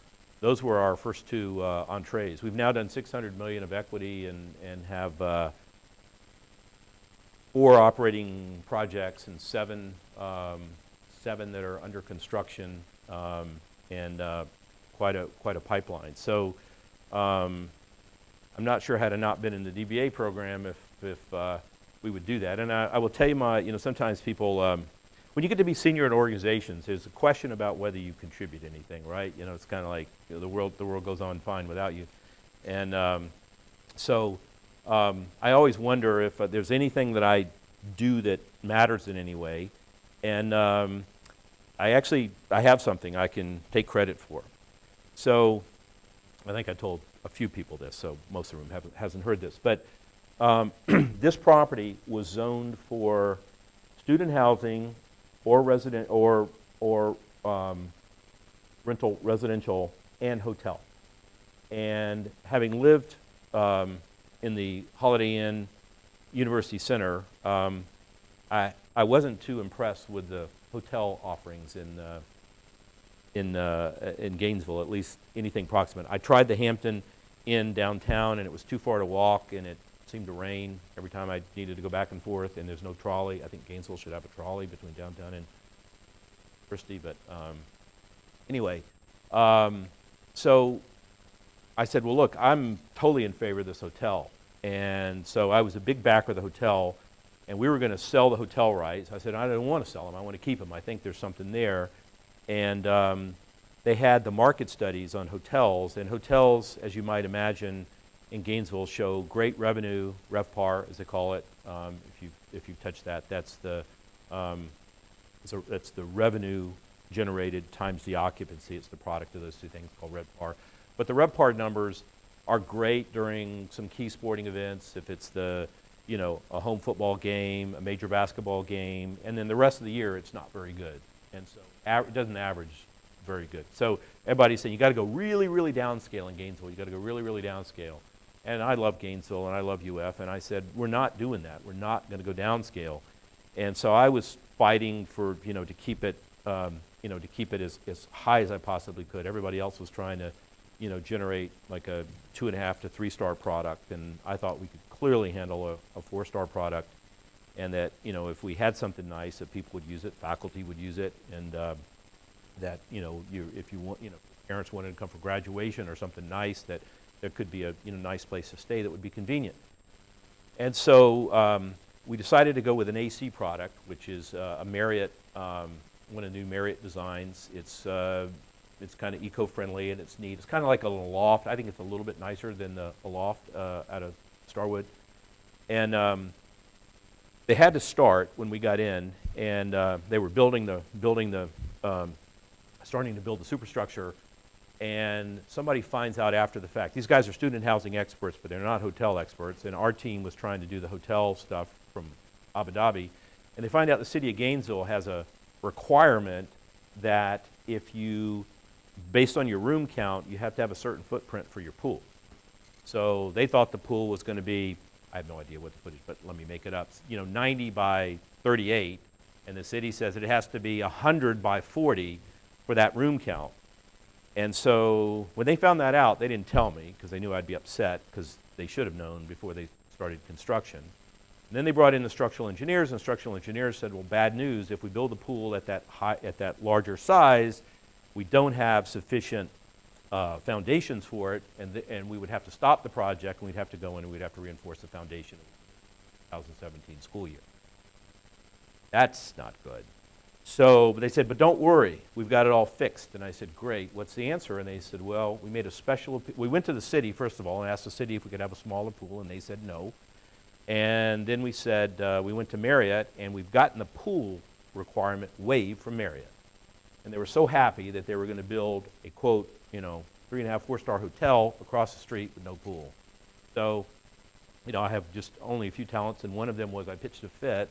those were our first two entrees. We've now done $600 million of equity and have 4 operating projects and 7 that are under construction, and quite a pipeline. So I'm not sure had I not been in the DBA program if we would do that. And I will tell you, you know, sometimes people, when you get to be senior in organizations, there's a question about whether you contribute anything, right? You know, it's kind of like, you know, the world goes on fine without you. And so I always wonder if there's anything that I do that matters in any way. And I have something I can take credit for. So I think I told a few people this, so most of them hasn't heard this. But this property was zoned for student housing or resident or rental residential and hotel. And having lived in the Holiday Inn University Center, I wasn't too impressed with the hotel offerings in Gainesville, at least anything proximate. I tried the Hampton Inn downtown, and it was too far to walk, and it seemed to rain every time I needed to go back and forth, and there's no trolley. I think Gainesville should have a trolley between downtown and Christie, but anyway. So I said, well, look, I'm totally in favor of this hotel. And so I was a big backer of the hotel, and we were going to sell the hotel rights. I said, I don't want to sell them. I want to keep them. I think there's something there. And they had the market studies on hotels, and hotels, as you might imagine, in Gainesville show great revenue, RevPAR, as they call it. If you touch that, that's the revenue generated times the occupancy. It's the product of those two things called RevPAR. But the RevPAR numbers are great during some key sporting events, if it's a home football game, a major basketball game, and then the rest of the year it's not very good. And so it doesn't average very good. So everybody's saying you got to go really, really downscale in Gainesville. You got to go really, really downscale. And I love Gainesville and I love UF, and I said, we're not doing that. We're not going to go downscale. And so I was fighting for, to keep it, as high as I possibly could. Everybody else was trying to, generate like a 2.5 to 3-star product, and I thought we could clearly handle a 4-star product, and that, if we had something nice, that people would use it, faculty would use it, and that, if you want, parents wanted to come for graduation or something nice, that there could be a nice place to stay that would be convenient. And so we decided to go with an AC product, which is a Marriott, one of the new Marriott designs. It's kind of eco-friendly and it's neat. It's kind of like a little loft. I think it's a little bit nicer than the loft out of Starwood. And they had to start when we got in, and they were starting to build the superstructure. And somebody finds out after the fact. These guys are student housing experts, but they're not hotel experts. And our team was trying to do the hotel stuff from Abu Dhabi. And they find out the city of Gainesville has a requirement that if you, based on your room count, you have to have a certain footprint for your pool. So they thought the pool was going to be, I have no idea what the footage, but let me make it up, 90 by 38. And the city says it has to be 100 by 40 for that room count. And so when they found that out, they didn't tell me because they knew I'd be upset because they should have known before they started construction. And then they brought in the structural engineers, and structural engineers said, well, bad news, if we build a pool at that larger size, we don't have sufficient foundations for it, and we would have to stop the project, and we'd have to go in and we'd have to reinforce the foundation of the 2017 school year. That's not good. So they said, but don't worry, we've got it all fixed. And I said, great, what's the answer? And they said, well, we made a we went to the city, first of all, and asked the city if we could have a smaller pool, and they said no. And then we said, we went to Marriott, and we've gotten the pool requirement waived from Marriott. And they were so happy that they were going to build a, quote, 3.5, 4-star hotel across the street with no pool. So, I have just only a few talents, and one of them was I pitched a fit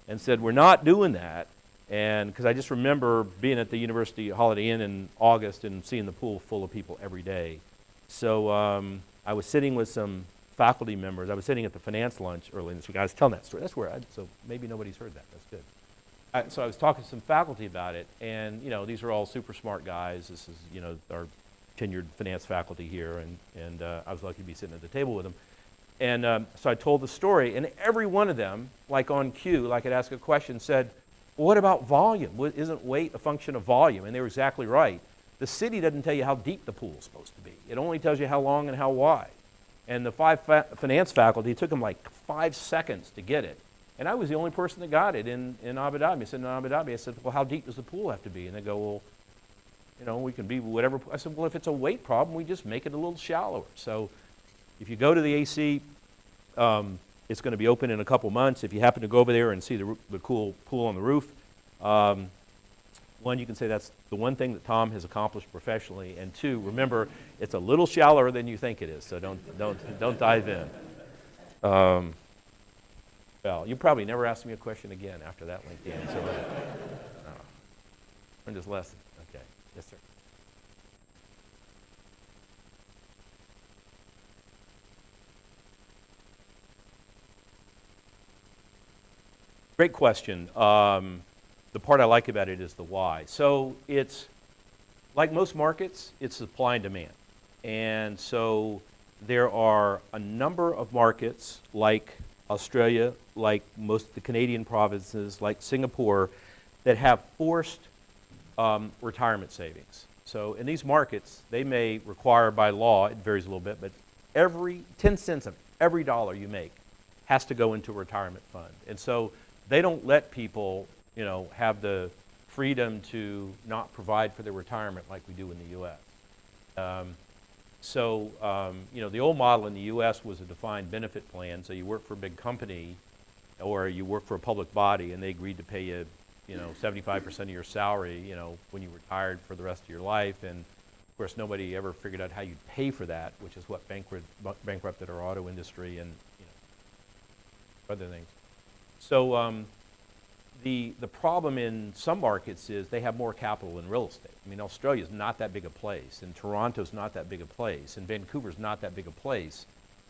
and said, we're not doing that. And because I just remember being at the University Holiday Inn in August and seeing the pool full of people every day. So I was sitting with some faculty members. I was sitting at the finance lunch early this week. I was telling that story. That's where so maybe nobody's heard that. That's good. So I was talking to some faculty about it, and these are all super smart guys. This is our tenured finance faculty here, and I was lucky to be sitting at the table with them. And so I told the story, and every one of them, like on cue, like I'd ask a question, said, well, what about volume? Isn't weight a function of volume? And they were exactly right. The city doesn't tell you how deep the pool is supposed to be. It only tells you how long and how wide. And the finance faculty, it took them like 5 seconds to get it. And I was the only person that got it in Abu Dhabi. I said, in Abu Dhabi, I said, well, how deep does the pool have to be? And they go, well, we can be whatever. I said, well, if it's a weight problem, we just make it a little shallower. So if you go to the AC, it's going to be open in a couple months. If you happen to go over there and see the cool pool on the roof, one, you can say that's the one thing that Tom has accomplished professionally, and two, remember, it's a little shallower than you think it is, so don't dive in. Well, you probably never ask me a question again after that lengthy answer. Learned his lesson. Okay. Yes, sir. Great question. The part I like about it is the why. So it's, like most markets, it's supply and demand. And so there are a number of markets like Australia, like most of the Canadian provinces, like Singapore, that have forced retirement savings. So in these markets, they may require by law, it varies a little bit, but every 10 cents of every dollar you make has to go into a retirement fund. And so they don't let people, have the freedom to not provide for their retirement like we do in the U.S. The old model in the U.S. was a defined benefit plan. So you work for a big company or you work for a public body, and they agreed to pay you, 75% of your salary, when you retired for the rest of your life. And of course, nobody ever figured out how you'd pay for that, which is what bankrupted our auto industry and other things. So the problem in some markets is they have more capital in real estate. I mean, Australia's not that big a place, and Toronto's not that big a place, and Vancouver's not that big a place,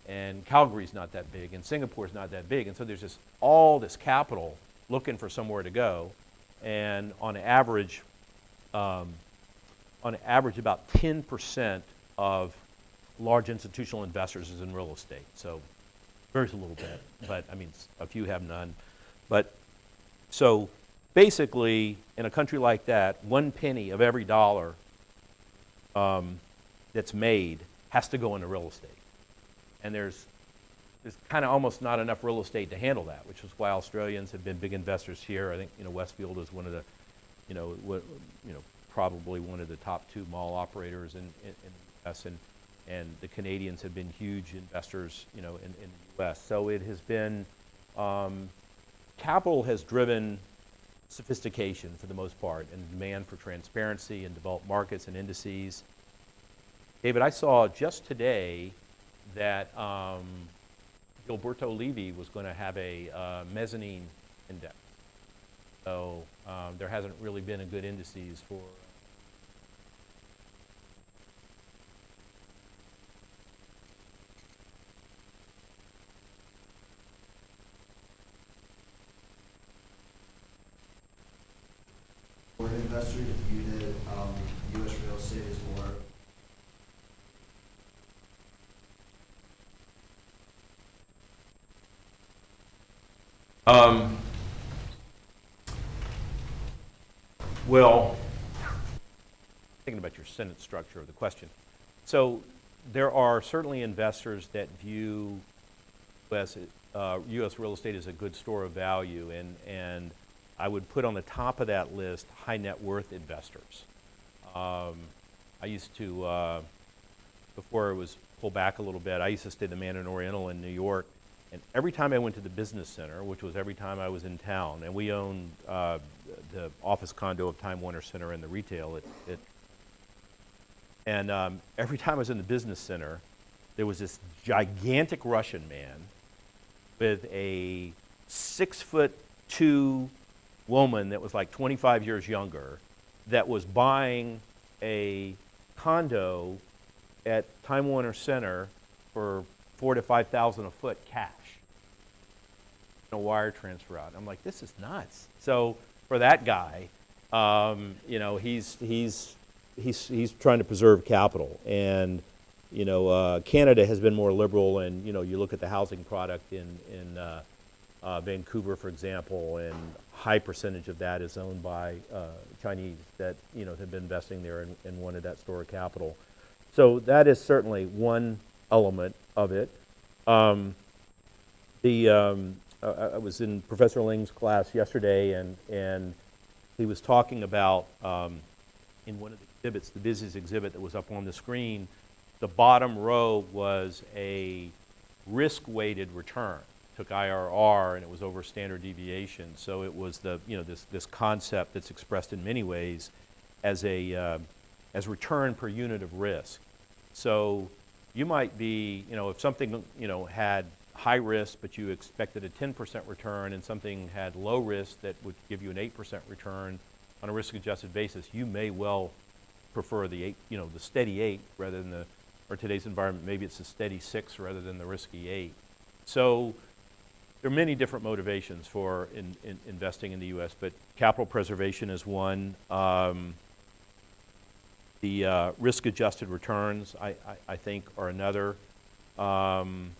and Calgary's not that big, and Singapore's not that big. And so there's just all this capital looking for somewhere to go. And on average, about 10% of large institutional investors is in real estate. So varies a little bit, but I mean, a few have none. But so basically, in a country like that, 1 penny of every dollar that's made has to go into real estate. And there's kind of almost not enough real estate to handle that, which is why Australians have been big investors here. I think Westfield is one of the, probably one of the top 2 mall operators in the U.S. And the Canadians have been huge investors, in the U.S. So it has been, capital has driven sophistication for the most part, and demand for transparency in developed markets and indices. David, I saw just today that Gilberto Levy was going to have a mezzanine index. So there hasn't really been a good indices for
investors, if you did U.S. real estate is more?
Well, thinking about your sentence structure of the question. So there are certainly investors that view U.S. real estate as a good store of value, and I would put on the top of that list high net worth investors. I used to, before it was pulled back a little bit, I used to stay at the Mandarin Oriental in New York, and every time I went to the business center, which was every time I was in town, and we owned the office condo of Time Warner Center and the retail, every time I was in the business center, there was this gigantic Russian man with a 6'2" woman that was like 25 years younger that was buying a condo at Time Warner Center for $4,000 to $5,000 a foot cash. A wire transfer out. I'm like, this is nuts. So for that guy, he's trying to preserve capital, and Canada has been more liberal, and you look at the housing product in Vancouver, for example, and high percentage of that is owned by Chinese that have been investing there and wanted that store of capital. So that is certainly one element of it. I was in Professor Ling's class yesterday, and he was talking about in one of the exhibits, the business exhibit that was up on the screen, the bottom row was a risk-weighted return. Took IRR, and it was over standard deviation. So it was this concept that's expressed in many ways as as return per unit of risk. So you might be, if something had high risk, but you expected a 10% return, and something had low risk that would give you an 8% return on a risk-adjusted basis, you may well prefer the steady 8 rather than or today's environment, maybe it's a steady 6 rather than the risky 8. So there are many different motivations for investing in the U.S., but capital preservation is one. The risk-adjusted returns, I think, are another. And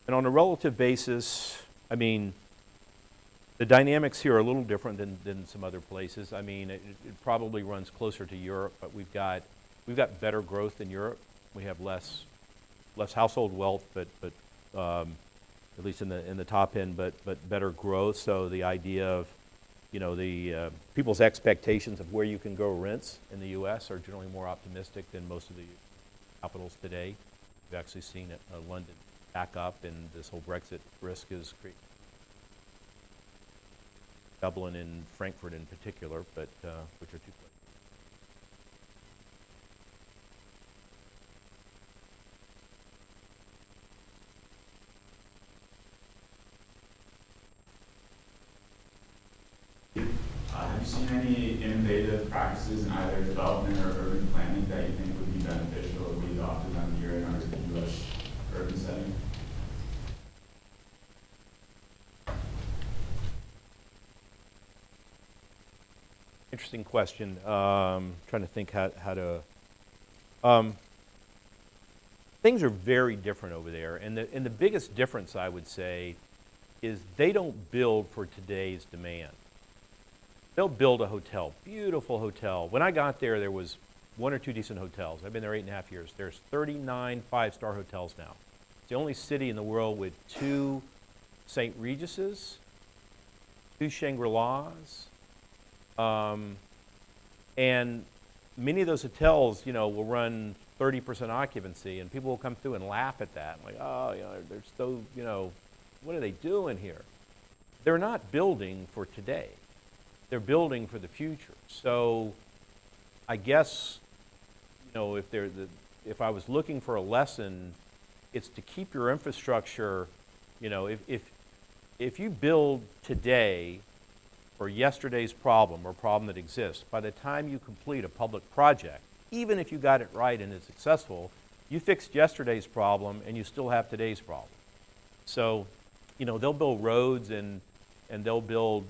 on a relative basis, I mean, the dynamics here are a little different than some other places. I mean, it probably runs closer to Europe, but we've got better growth in Europe. We have less household wealth, but at least in the top end, but better growth. So the idea of the people's expectations of where you can grow rents in the U.S. are generally more optimistic than most of the capitals today. We've actually seen London back up, and this whole Brexit risk is creating Dublin and Frankfurt in particular, but which are two places.
Have you seen any innovative practices in either development or urban planning that you think would be beneficial or be adopted on here in our U.S. urban setting?
Interesting question. Trying to think how to. Things are very different over there, and the biggest difference, I would say, is they don't build for today's demand. They'll build a hotel, beautiful hotel. When I got there, there was 1 or 2 decent hotels. I've been there 8.5 years. There's 39 5-star hotels now. It's the only city in the world with 2 St. Regis's, 2 Shangri-La's, and many of those hotels, will run 30% occupancy, and people will come through and laugh at that. Like, oh, they're so, what are they doing here? They're not building for today. They're building for the future. So I guess, if I was looking for a lesson, it's to keep your infrastructure, if you build today for yesterday's problem or problem that exists, by the time you complete a public project, even if you got it right and it's successful, you fixed yesterday's problem and you still have today's problem. So, they'll build roads and they'll build,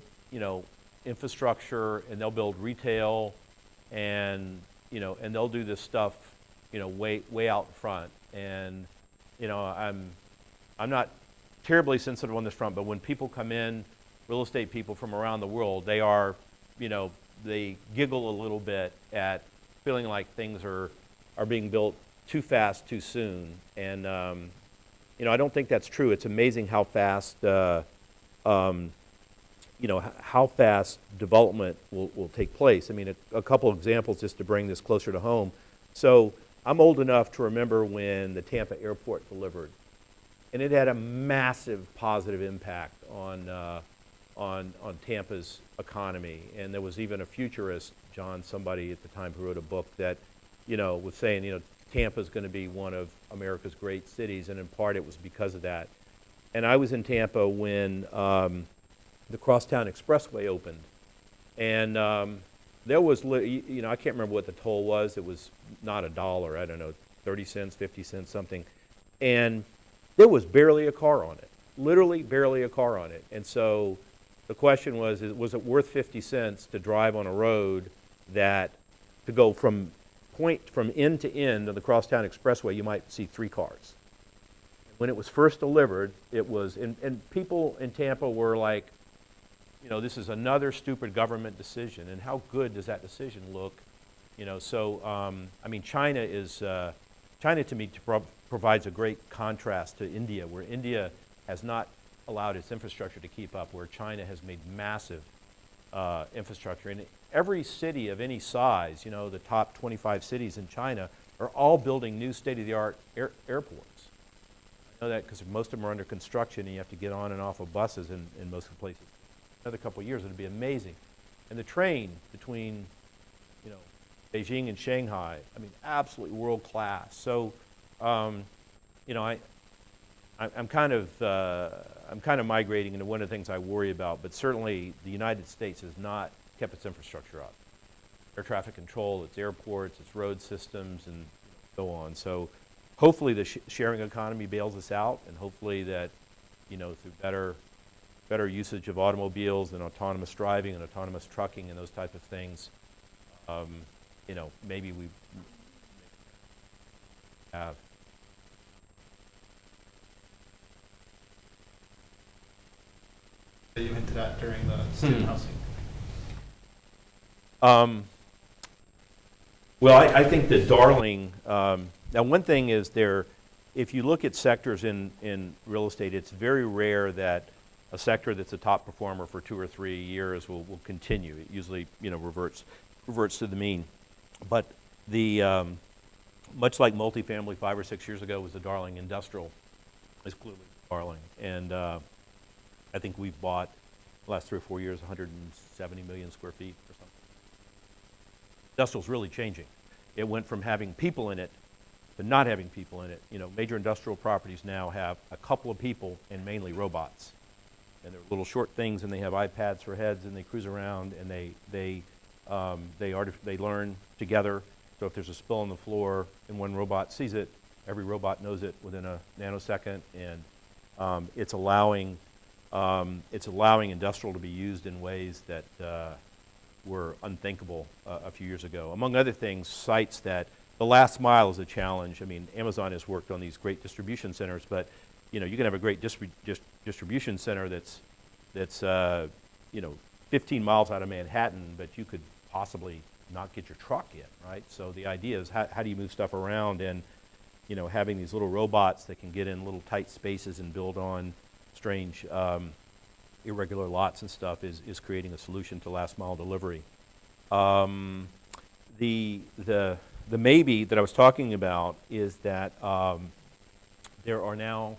infrastructure, and they'll build retail, and and they'll do this stuff, way out front. And I'm not terribly sensitive on this front, but when people come in, real estate people from around the world, they are, they giggle a little bit at feeling like things are being built too fast, too soon. And I don't think that's true. It's amazing how fast, how fast development will take place. I mean, a couple examples just to bring this closer to home. So I'm old enough to remember when the Tampa airport delivered, and it had a massive positive impact on Tampa's economy. And there was even a futurist, somebody at the time, who wrote a book that, was saying, Tampa's going to be one of America's great cities, and in part it was because of that. And I was in Tampa when the Crosstown Expressway opened, and there was, I can't remember what the toll was. It was not $1, I don't know, 30 cents, 50 cents, something. And there was barely a car on it, literally barely a car on it. And so the question was it worth 50 cents to drive on a road that, to go from end to end of the Crosstown Expressway, you might see 3 cars. When it was first delivered, it was, and people in Tampa were like, this is another stupid government decision, and how good does that decision look? So, I mean, China to me provides a great contrast to India, where India has not allowed its infrastructure to keep up, where China has made massive infrastructure. And every city of any size, the top 25 cities in China, are all building new state-of-the-art airports. I know that because most of them are under construction, and you have to get on and off of buses in most of the places. Another couple of years, it'd be amazing. And the train between, Beijing and Shanghai, I mean, absolutely world class. So, I'm kind of migrating into one of the things I worry about, but certainly the United States has not kept its infrastructure up. Air traffic control, its airports, its road systems, and so on. So hopefully the sharing economy bails us out, and hopefully that, through better usage of automobiles and autonomous driving and autonomous trucking and those type of things, maybe we have.
You hinted at during the student housing.
Well, I think that Darling, now one thing is if you look at sectors in real estate, it's very rare that a sector that's a top performer for 2 or 3 years will continue. It usually, reverts to the mean. But much like multifamily 5 or 6 years ago was the Darling industrial, is clearly Darling. And I think we've bought, the last 3 or 4 years, 170 million square feet or something. Industrial's really changing. It went from having people in it to not having people in it. Major industrial properties now have a couple of people and mainly robots. And they're little short things, and they have iPads for heads, and they cruise around, and they learn together. So if there's a spill on the floor and one robot sees it, every robot knows it within a nanosecond, and it's allowing industrial to be used in ways that were unthinkable a few years ago. Among other things, sites that the last mile is a challenge. I mean, Amazon has worked on these great distribution centers, but you can have a great distribution center that's 15 miles out of Manhattan, but you could possibly not get your truck in, right? So the idea is how do you move stuff around, and having these little robots that can get in little tight spaces and build on strange irregular lots and stuff is creating a solution to last mile delivery. The maybe that I was talking about is that there are now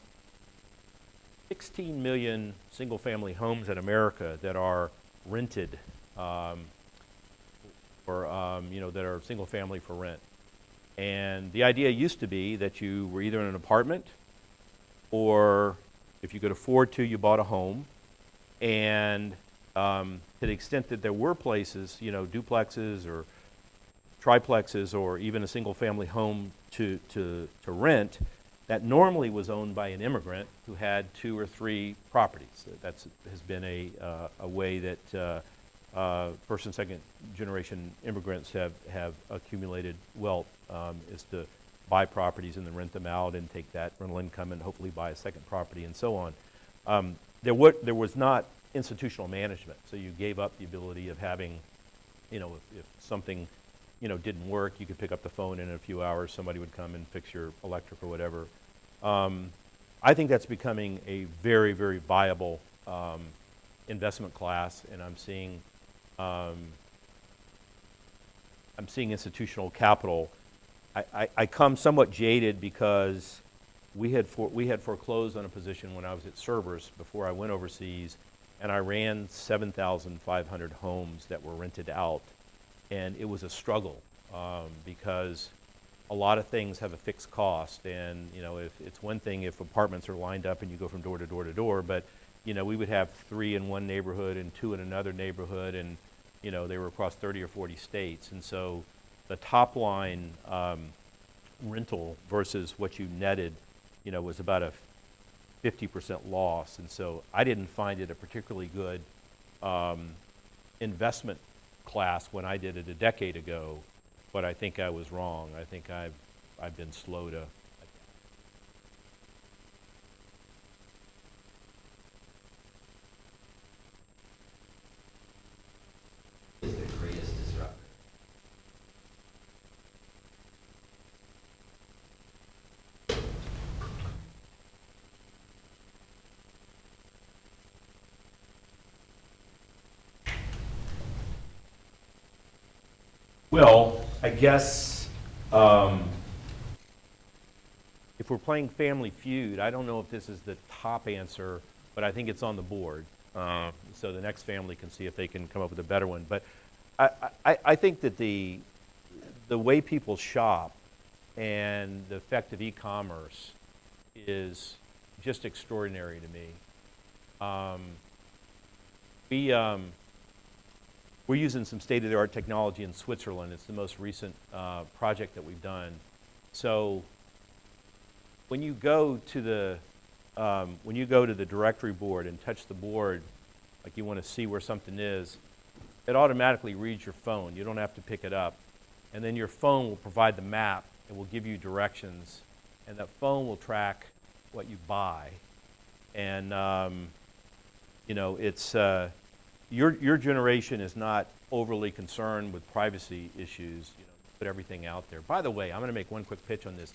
16 million single-family homes in America that are rented, that are single-family for rent. And the idea used to be that you were either in an apartment, or if you could afford to, you bought a home. And to the extent that there were places, duplexes or triplexes or even a single-family home to rent, that normally was owned by an immigrant who had 2 or 3 properties. That has been a way that first and second generation immigrants have accumulated wealth, is to buy properties and then rent them out and take that rental income and hopefully buy a second property and so on. There was not institutional management, so you gave up the ability of having, if something, didn't work, you could pick up the phone and in a few hours somebody would come and fix your electric or whatever. I think that's becoming a very, very viable investment class, and I'm seeing institutional capital. I come somewhat jaded because we had foreclosed on a position when I was at Cerberus before I went overseas, and I ran 7,500 homes that were rented out, and it was a struggle because a lot of things have a fixed cost, and if it's one thing if apartments are lined up and you go from door to door to door, but we would have 3 in one neighborhood and 2 in another neighborhood, and they were across 30 or 40 states, and so the top line rental versus what you netted, was about a 50% loss, and so I didn't find it a particularly good investment class when I did it a decade ago, but I think I was wrong. I think I've been slow to.
Is the greatest disruptor?
Well, I guess if we're playing Family Feud, I don't know if this is the top answer, but I think it's on the board. So the next family can see if they can come up with a better one. But I think that the way people shop and the effect of e-commerce is just extraordinary to me. We're using some state-of-the-art technology in Switzerland. It's the most recent project that we've done. So when you go to the directory board and touch the board, like you want to see where something is, it automatically reads your phone. You don't have to pick it up. And then your phone will provide the map and will give you directions. And that phone will track what you buy. And it's your generation is not overly concerned with privacy issues. Put everything out there. By the way, I'm going to make one quick pitch on this.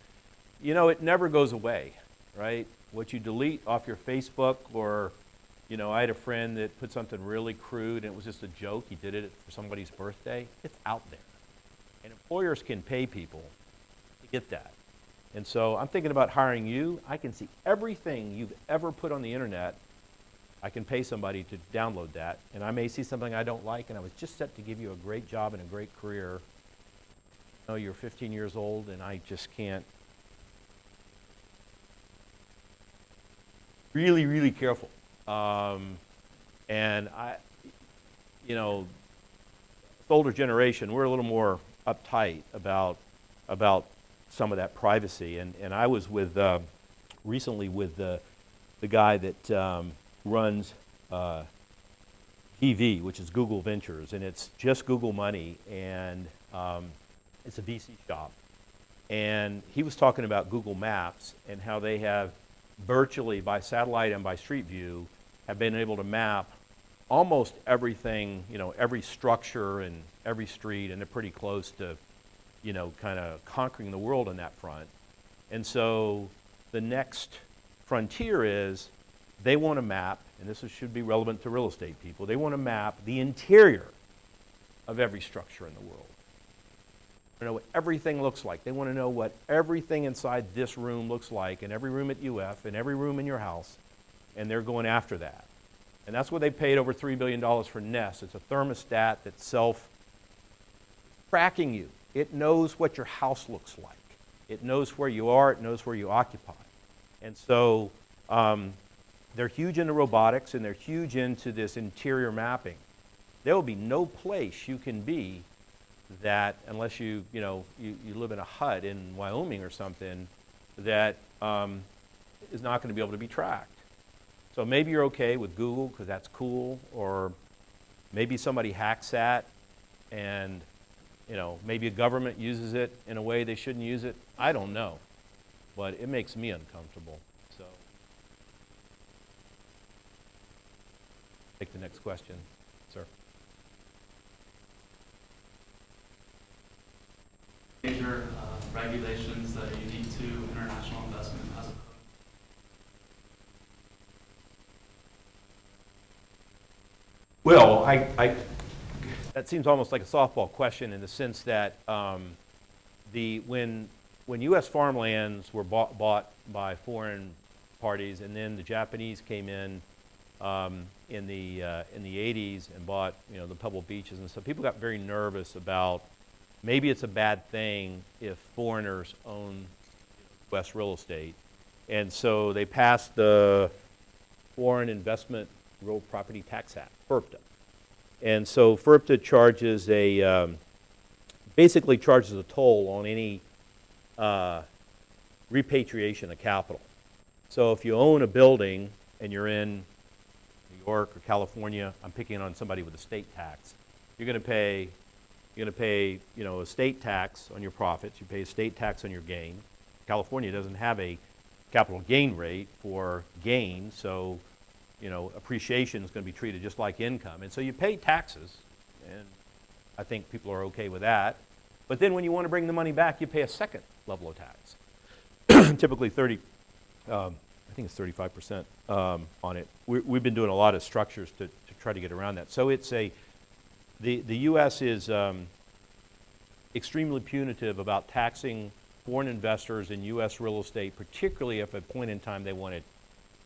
It never goes away, right? What you delete off your Facebook, or I had a friend that put something really crude and it was just a joke. He did it for somebody's birthday. It's out there, and employers can pay people to get that. And so I'm thinking about hiring you. I can see everything you've ever put on the internet. I can pay somebody to download that, and I may see something I don't like, and I was just set to give you a great job and a great career. You're 15 years old, and I just can't. Really, really careful. And the older generation, we're a little more uptight about some of that privacy. And I was recently with the guy that runs GV, which is Google Ventures, and it's just Google money, and it's a VC shop. And he was talking about Google Maps and how they have virtually, by satellite and by street view, have been able to map almost everything, every structure and every street, and they're pretty close to, kind of conquering the world on that front. And so the next frontier is they want to map, and this should be relevant to real estate people, they want to map the interior of every structure in the world. They want to know what everything looks like. They want to know what everything inside this room looks like, and every room at UF, and every room in your house, and they're going after that. And that's what they paid over $3 billion for Nest. It's a thermostat that's self-tracking you. It knows what your house looks like. It knows where you are. It knows where you occupy. And so they're huge into robotics, and they're huge into this interior mapping. There will be no place you can be that, unless you live in a hut in Wyoming or something, that is not going to be able to be tracked. So maybe you're okay with Google because that's cool, or maybe somebody hacks that, and maybe a government uses it in a way they shouldn't use it. I don't know, but it makes me uncomfortable. So, take the next question, sir.
Major regulations that are unique to international investment as a
Well, that seems almost like a softball question in the sense that when U.S. farmlands were bought by foreign parties, and then the Japanese came in the 80s and bought the Pebble Beaches and stuff, people got very nervous about maybe it's a bad thing if foreigners own U.S. real estate, and so they passed the Foreign Investment Real Property Tax Act, FIRPTA. And so FIRPTA charges basically charges a toll on any repatriation of capital. So if you own a building and you're in New York or California, I'm picking on somebody with a state tax, you're going to pay a state tax on your profits. You pay a state tax on your gain. California doesn't have a capital gain rate for gain, so appreciation is going to be treated just like income. And so you pay taxes, and I think people are okay with that. But then when you want to bring the money back, you pay a second level of tax. Typically I think it's 35% on it. We've been doing a lot of structures to try to get around that. So it's the U.S. is extremely punitive about taxing foreign investors in U.S. real estate, particularly if at a point in time they want to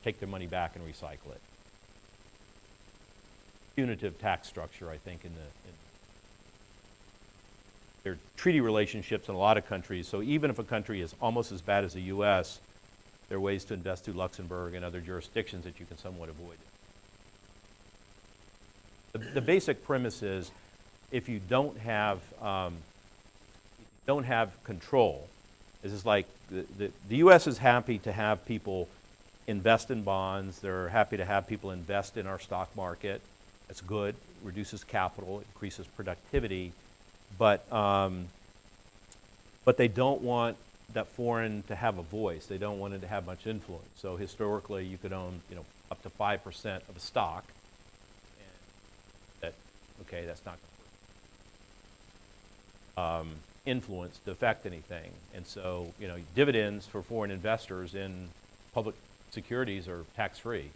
take their money back and recycle it. Punitive tax structure, I think, there are treaty relationships in a lot of countries, so even if a country is almost as bad as the U.S., there are ways to invest through Luxembourg and other jurisdictions that you can somewhat avoid it. The basic premise is if you don't have control, this is like the U.S. is happy to have people invest in bonds. They're happy to have people invest in our stock market. That's good, reduces capital, increases productivity, but they don't want that foreign to have a voice. They don't want it to have much influence. So historically, you could own up to 5% of a stock, and that's not going to influence to affect anything. And so dividends for foreign investors in public securities are tax-free,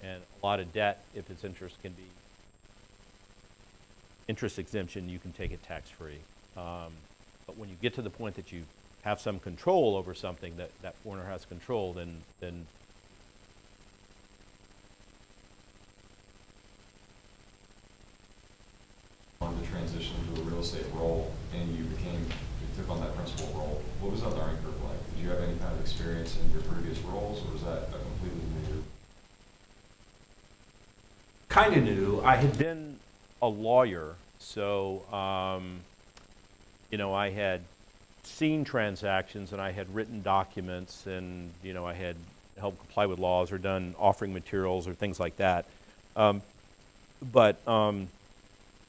and a lot of debt, if it's interest, can be interest exemption. You can take it tax-free. But when you get to the point that you have some control over something, that foreigner has control, then
on the transition to a real estate role, and you took on that principal role. What was that learning curve like? Did you have any kind of experience in your previous roles, or was that a completely new?
kind of new. I had been a lawyer, so I had seen transactions and I had written documents, and I had helped comply with laws or done offering materials or things like that. But the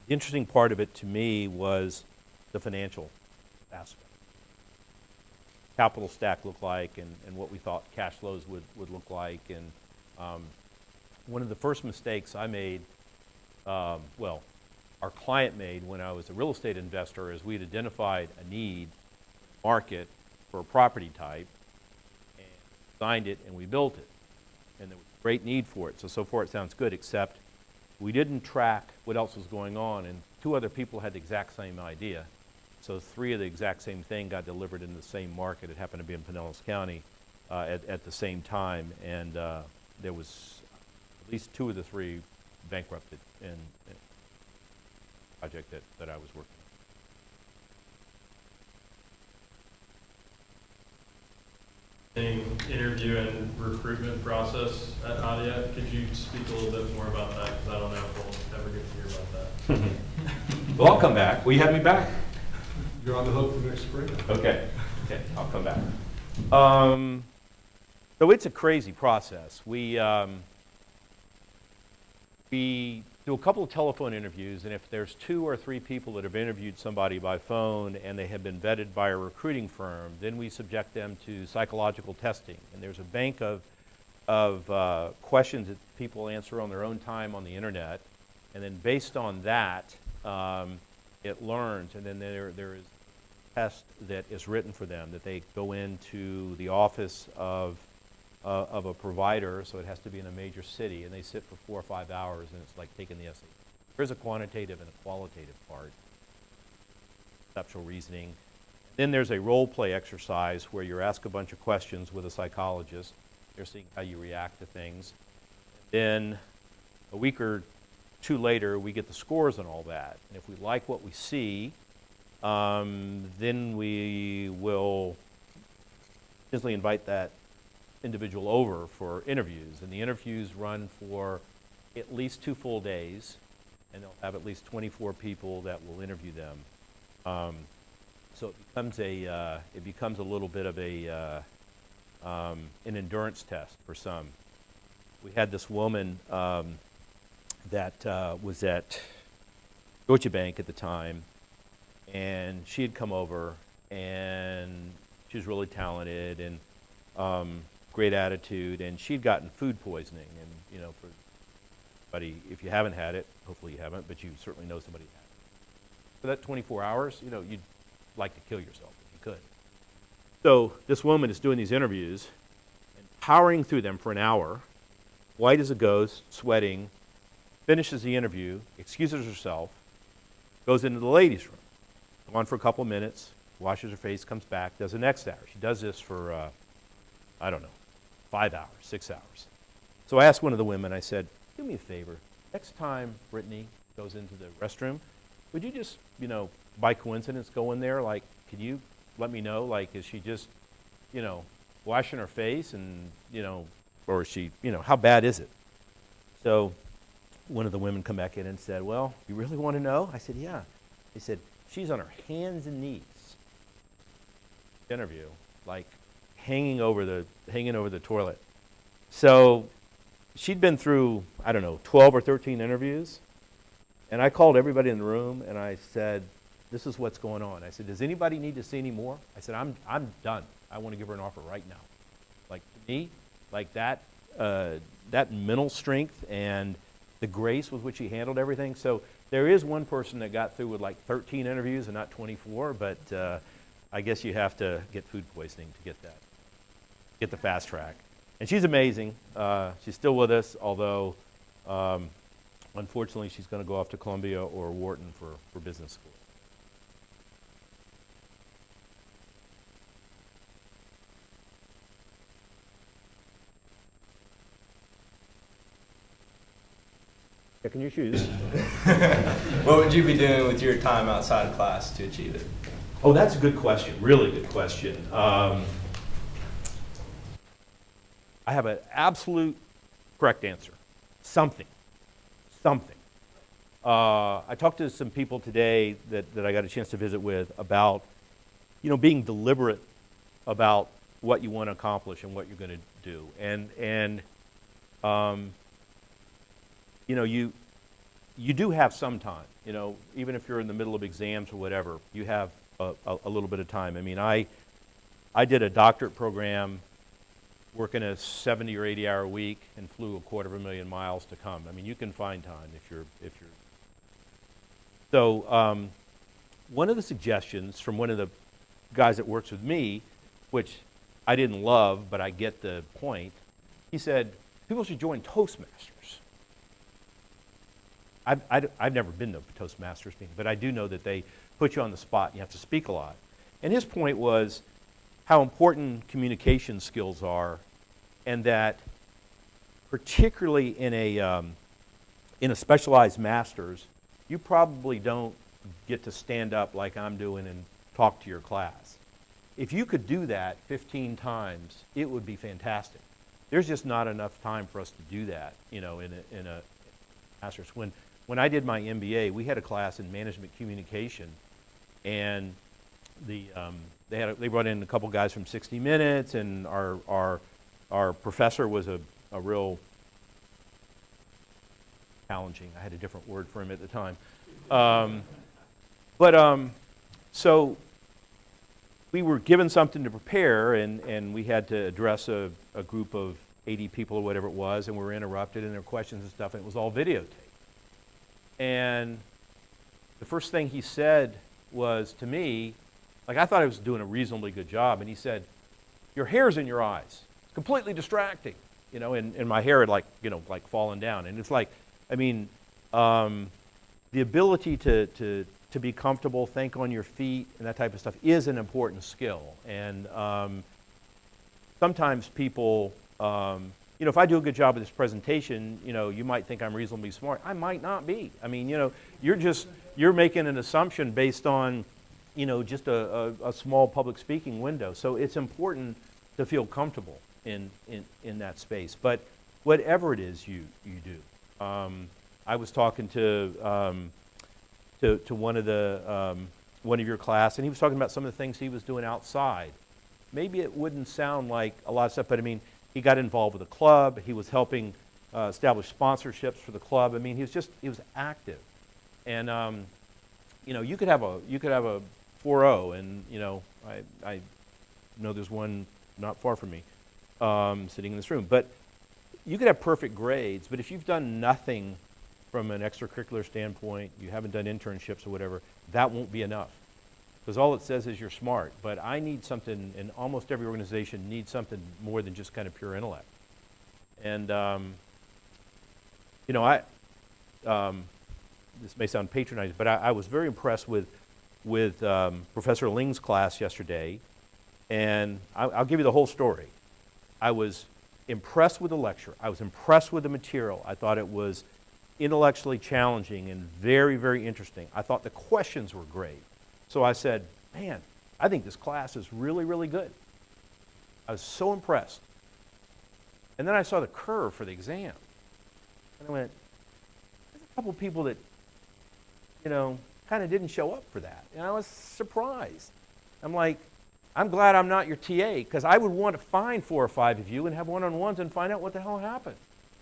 interesting part of it to me was the financial aspect. Capital stack looked like, and what we thought cash flows would look like. And one of the first mistakes I made, our client made when I was a real estate investor, is we'd identified a need market for a property type and designed it and we built it. And there was a great need for it. So far it sounds good, except we didn't track what else was going on, and 2 other people had the exact same idea. So 3 of the exact same thing got delivered in the same market. It happened to be in Pinellas County at the same time, and there was at least 2 of the 3 bankrupted in the project that I was working on.
Interview and recruitment process at Nadia. Could you speak a little bit more about that? Because I don't know if we'll ever get to hear about that.
Well, I'll come back. Will you have me back?
You're on the hook for next spring.
Okay, I'll come back. So it's a crazy process. We we do a couple of telephone interviews, and if there's 2 or 3 people that have interviewed somebody by phone and they have been vetted by a recruiting firm, then we subject them to psychological testing. And there's a bank of questions that people answer on their own time on the internet, and then based on that, it learns, and then there is a test that is written for them, that they go into the office of a provider, so it has to be in a major city, and they sit for 4 or 5 hours, and it's like taking the SAT. There's a quantitative and a qualitative part, conceptual reasoning. Then there's a role play exercise where you're asked a bunch of questions with a psychologist. They're seeing how you react to things. Then a week or 2 later, we get the scores on all that. And if we like what we see, then we will simply invite that individual over for interviews. And the interviews run for at least 2 full days, and they'll have at least 24 people that will interview them. So it becomes a little bit of an endurance test for some. We had this woman that was at Deutsche Bank at the time, and she had come over, and she was really talented and great attitude, and she'd gotten food poisoning. And you know, for anybody, if you haven't had it, hopefully you haven't, but you certainly know somebody who had it. For that 24 hours, you know, you'd like to kill yourself if you could. So this woman is doing these interviews and powering through them for an hour, white as a ghost, sweating, finishes the interview, excuses herself, goes into the ladies' room, gone for a couple of minutes, washes her face, comes back, does the next hour. She does this for, 5 hours, 6 hours. So I asked one of the women, I said, do me a favor, next time Brittany goes into the restroom, would you just, you know, by coincidence go in there? Like, could you let me know, like, is she just, you know, washing her face and, you know, or is she, you know, how bad is it? So one of the women come back in and said, well, you really want to know? I said, yeah. They said, she's on her hands and knees. Interview, like hanging over the toilet. So she'd been through, 12 or 13 interviews. And I called everybody in the room and I said, this is what's going on. I said, does anybody need to see any more? I said, I'm done. I want to give her an offer right now. Like, to me, like that mental strength and the grace with which he handled everything. So there is one person that got through with like 13 interviews and not 24, but I guess you have to get food poisoning to get the fast track. And she's amazing. She's still with us, although unfortunately she's going to go off to Columbia or Wharton for business school. Checking your shoes.
What would you be doing with your time outside of class to achieve it?
Oh, that's a good question. Really good question. I have an absolute correct answer. Something. I talked to some people today that I got a chance to visit with about, you know, being deliberate about what you want to accomplish and what you're going to do. And you know, you do have some time, you know, even if you're in the middle of exams or whatever, you have a little bit of time. I mean, I did a doctorate program working a 70 or 80 hour week and flew 250,000 miles to come. I mean, you can find time if you're. So one of the suggestions from one of the guys that works with me, which I didn't love, but I get the point, he said, people should join Toastmasters. I've never been to a Toastmasters meeting, but I do know that they put you on the spot and you have to speak a lot. And his point was how important communication skills are, and that particularly in a specialized master's, you probably don't get to stand up like I'm doing and talk to your class. If you could do that 15 times, it would be fantastic. There's just not enough time for us to do that, you know, in a master's. When I did my MBA, we had a class in management communication, and they brought in a couple guys from 60 Minutes, and our professor was a real challenging. I had a different word for him at the time. So we were given something to prepare, and we had to address a group of 80 people or whatever it was, and we were interrupted, and there were questions and stuff, and it was all videotaped. And the first thing he said was to me, like, I thought I was doing a reasonably good job, and he said, "Your hair's in your eyes. It's completely distracting." You know, and my hair had, like, you know, like fallen down. And it's like, I mean, the ability to be comfortable, think on your feet, and that type of stuff is an important skill. And sometimes people, you know, if I do a good job of this presentation, you know, you might think I'm reasonably smart. I might not be. I mean, you know, you're making an assumption based on, you know, just a small public speaking window. So it's important to feel comfortable in that space. But whatever it is you do. I was talking to one of your class, and he was talking about some of the things he was doing outside. Maybe it wouldn't sound like a lot of stuff, but I mean, he got involved with a club. He was helping establish sponsorships for the club. I mean, he was active. And you know, you could have a 4.0, and you know, I know there's one not far from me sitting in this room. But you could have perfect grades, but if you've done nothing from an extracurricular standpoint, you haven't done internships or whatever, that won't be enough. Because all it says is you're smart. But I need something, and almost every organization needs something more than just kind of pure intellect. And you know, this may sound patronizing, but I was very impressed with Professor Ling's class yesterday. And I'll give you the whole story. I was impressed with the lecture. I was impressed with the material. I thought it was intellectually challenging and very, very interesting. I thought the questions were great. So I said, man, I think this class is really, really good. I was so impressed. And then I saw the curve for the exam. And I went, there's a couple of people that, you know, kind of didn't show up for that. And I was surprised. I'm like, I'm glad I'm not your TA, because I would want to find 4 or 5 of you and have one-on-ones and find out what the hell happened.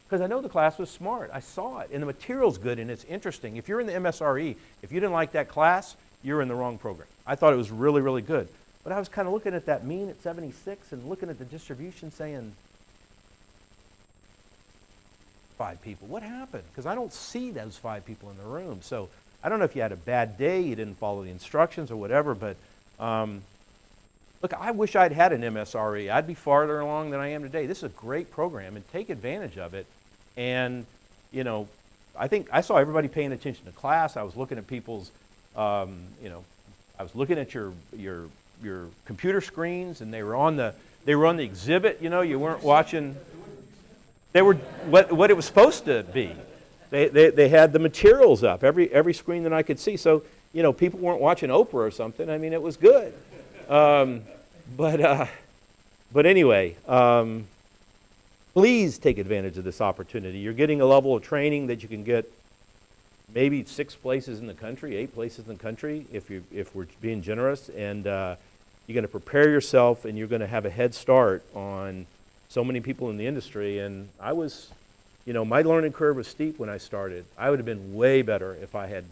Because I know the class was smart. I saw it. And the material's good and it's interesting. If you're in the MSRE, if you didn't like that class, you're in the wrong program. I thought it was really, really good. But I was kind of looking at that mean at 76 and looking at the distribution saying, 5 people, what happened? Because I don't see those 5 people in the room. So I don't know if you had a bad day, you didn't follow the instructions or whatever, but look, I wish I'd had an MSRE. I'd be farther along than I am today. This is a great program, and take advantage of it. And, you know, I think I saw everybody paying attention to class. I was looking at people's, you know, I was looking at your computer screens, and they were on the exhibit. You know, you weren't watching. They were what it was supposed to be. They had the materials up, every screen that I could see. So, you know, people weren't watching Oprah or something. I mean, it was good. But anyway, please take advantage of this opportunity. You're getting a level of training that you can get maybe 6 places in the country, 8 places in the country, if we're being generous. And you're going to prepare yourself, and you're going to have a head start on so many people in the industry. And I was, you know, my learning curve was steep when I started. I would have been way better if I had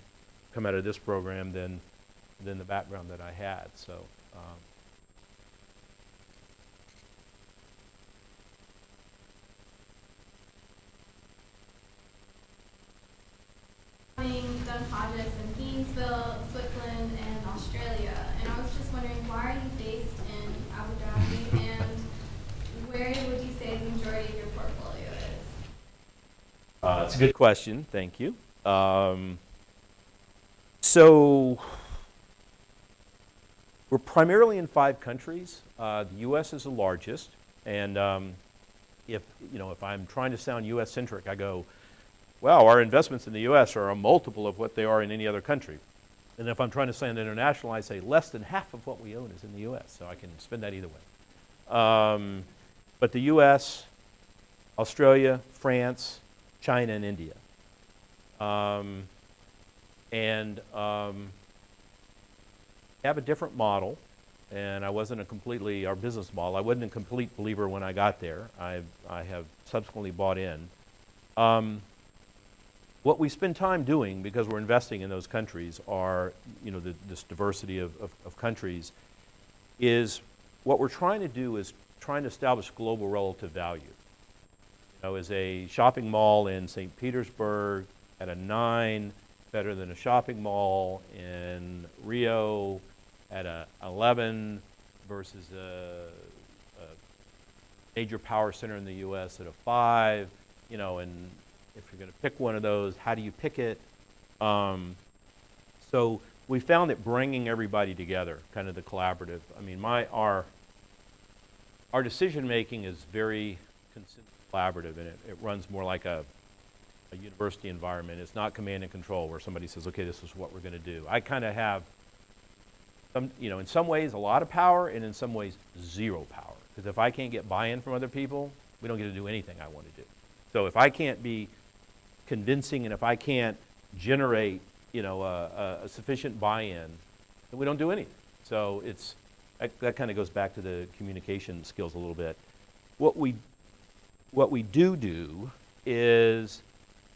come out of this program than the background that I had. So.
Done projects in Gainesville, Switzerland, and Australia. And I was just wondering, why are you based in Abu Dhabi, and where would you say the majority of your portfolio is?
It's a good question. Thank you. So we're primarily in 5 countries. The U.S. is the largest, and if I'm trying to sound U.S.-centric, I go, well, our investments in the U.S. are a multiple of what they are in any other country. And if I'm trying to sound international, I say less than half of what we own is in the U.S., so I can spin that either way. But the U.S., Australia, France, China, and India. Have a different model, and I wasn't our business model, I wasn't a complete believer when I got there. I have subsequently bought in. What we spend time doing, because we're investing in those countries, are, you know, this diversity of countries, is what we're trying to do is trying to establish global relative value. You know, is a shopping mall in St. Petersburg at a 9 better than a shopping mall in Rio at a 11 versus a major power center in the U.S. at a 5, you know, and if you're going to pick one of those, how do you pick it? So we found that bringing everybody together, kind of the collaborative, I mean, our decision making is very consistent, collaborative, and it runs more like a university environment. It's not command and control where somebody says, okay, this is what we're going to do. I kind of have some, you know, in some ways a lot of power, and in some ways zero power. Because if I can't get buy-in from other people, we don't get to do anything I want to do. So if I can't be convincing, and if I can't generate, you know, a sufficient buy-in, then we don't do anything. So it's that kind of goes back to the communication skills a little bit. What we do is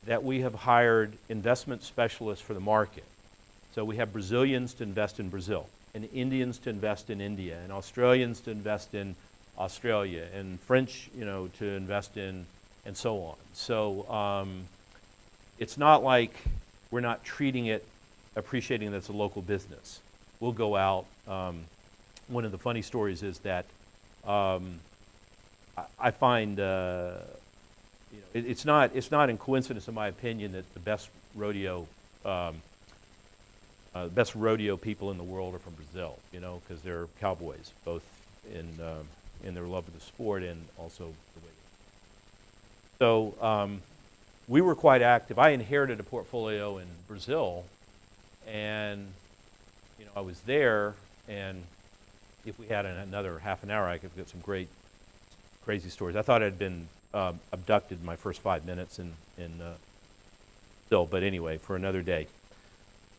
that we have hired investment specialists for the market. So we have Brazilians to invest in Brazil, and Indians to invest in India, and Australians to invest in Australia, and French, you know, to invest in, and so on. So it's not like we're not treating it, appreciating that it's a local business. We'll go out. One of the funny stories is that I find, you know, it's not in coincidence, in my opinion, that the best rodeo people in the world are from Brazil. You know, because they're cowboys, both in their love of the sport and also the way. So we were quite active. I inherited a portfolio in Brazil, and you know, I was there, and if we had another half an hour, I could get some great, crazy stories. I thought I'd been abducted in my first 5 minutes in Brazil, but anyway, for another day.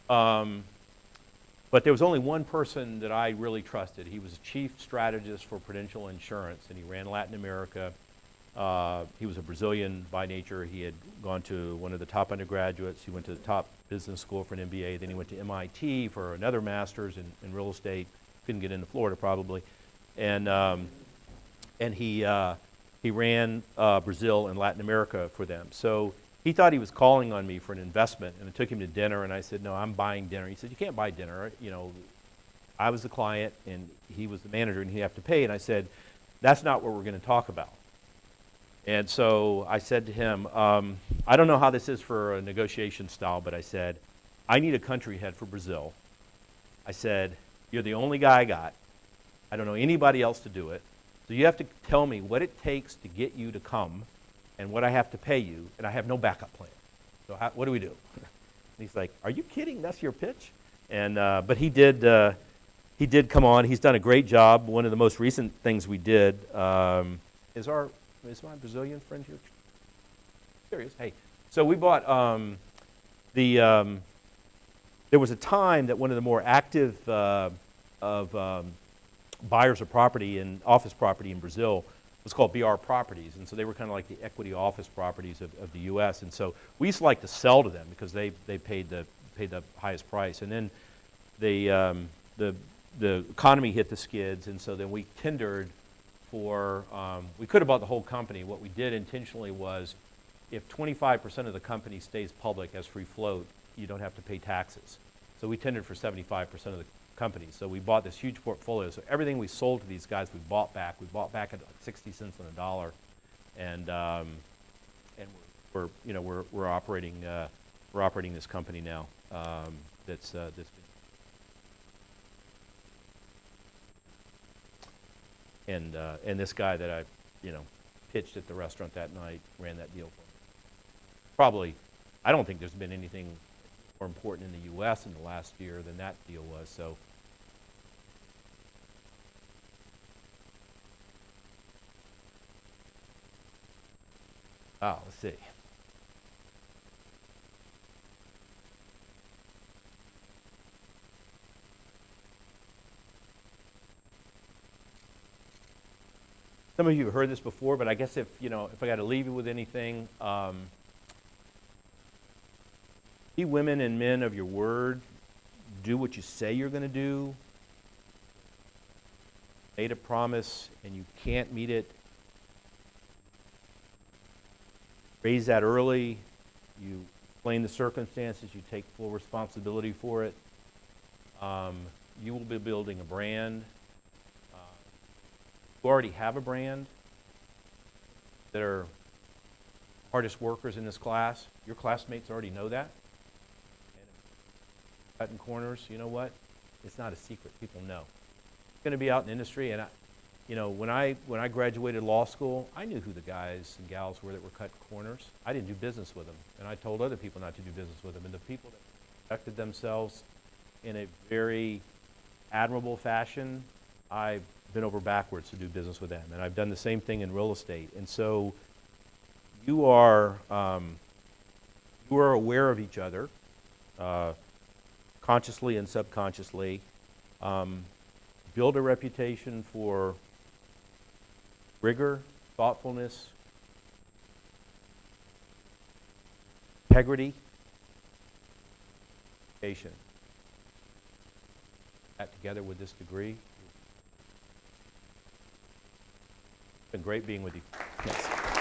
But there was only one person that I really trusted. He was a chief strategist for Prudential Insurance, and he ran Latin America. He was a Brazilian by nature. He had gone to one of the top undergraduates. He went to the top business school for an MBA. Then he went to MIT for another master's in real estate. Couldn't get into Florida probably. And he ran Brazil and Latin America for them. So he thought he was calling on me for an investment, and I took him to dinner, and I said, no, I'm buying dinner. He said, you can't buy dinner. You know, I was the client, and he was the manager, and he have to pay. And I said, that's not what we're going to talk about. And so I said to him, I don't know how this is for a negotiation style, but I said, I need a country head for Brazil. I said, you're the only guy I got. I don't know anybody else to do it. So you have to tell me what it takes to get you to come and what I have to pay you, and I have no backup plan. So what do we do? And he's like, are you kidding? That's your pitch? And but he did come on. He's done a great job. One of the most recent things we did is my Brazilian friend here? There he is. Hey. So we bought there was a time that one of the more active buyers of property and office property in Brazil was called BR Properties, and so they were kind of like the equity office properties of the U.S. And so we used to like to sell to them because they paid the highest price. And then the economy hit the skids, and so then we tendered for. We could have bought the whole company. What we did intentionally was, if 25% of the company stays public as free float, you don't have to pay taxes. So we tendered for 75% of the company. So we bought this huge portfolio. So everything we sold to these guys, we bought back. We bought back at 60 cents on a dollar, and we're operating this company now. That's been. And this guy that I pitched at the restaurant that night ran that deal for me. Probably, I don't think there's been anything more important in the U.S. in the last year than that deal was. So. Let's see. Some of you have heard this before, but I guess if I got to leave you with anything, Be women and men of your word. Do what you say you're going to do. Made a promise and you can't meet it. Raise that early. You explain the circumstances. You take full responsibility for it. You will be building a brand. You already have a brand that are hardest workers in this class. Your classmates already know that. And cutting corners, you know what? It's not a secret. People know. It's going to be out in the industry, and when I graduated law school, I knew who the guys and gals were that were cutting corners. I didn't do business with them, and I told other people not to do business with them. And the people that conducted themselves in a very admirable fashion, I've been over backwards to do business with them, and I've done the same thing in real estate. And so you are aware of each other, consciously and subconsciously. Build a reputation for rigor, thoughtfulness, integrity, education. That together with this degree. It's been great being with you.
Yes.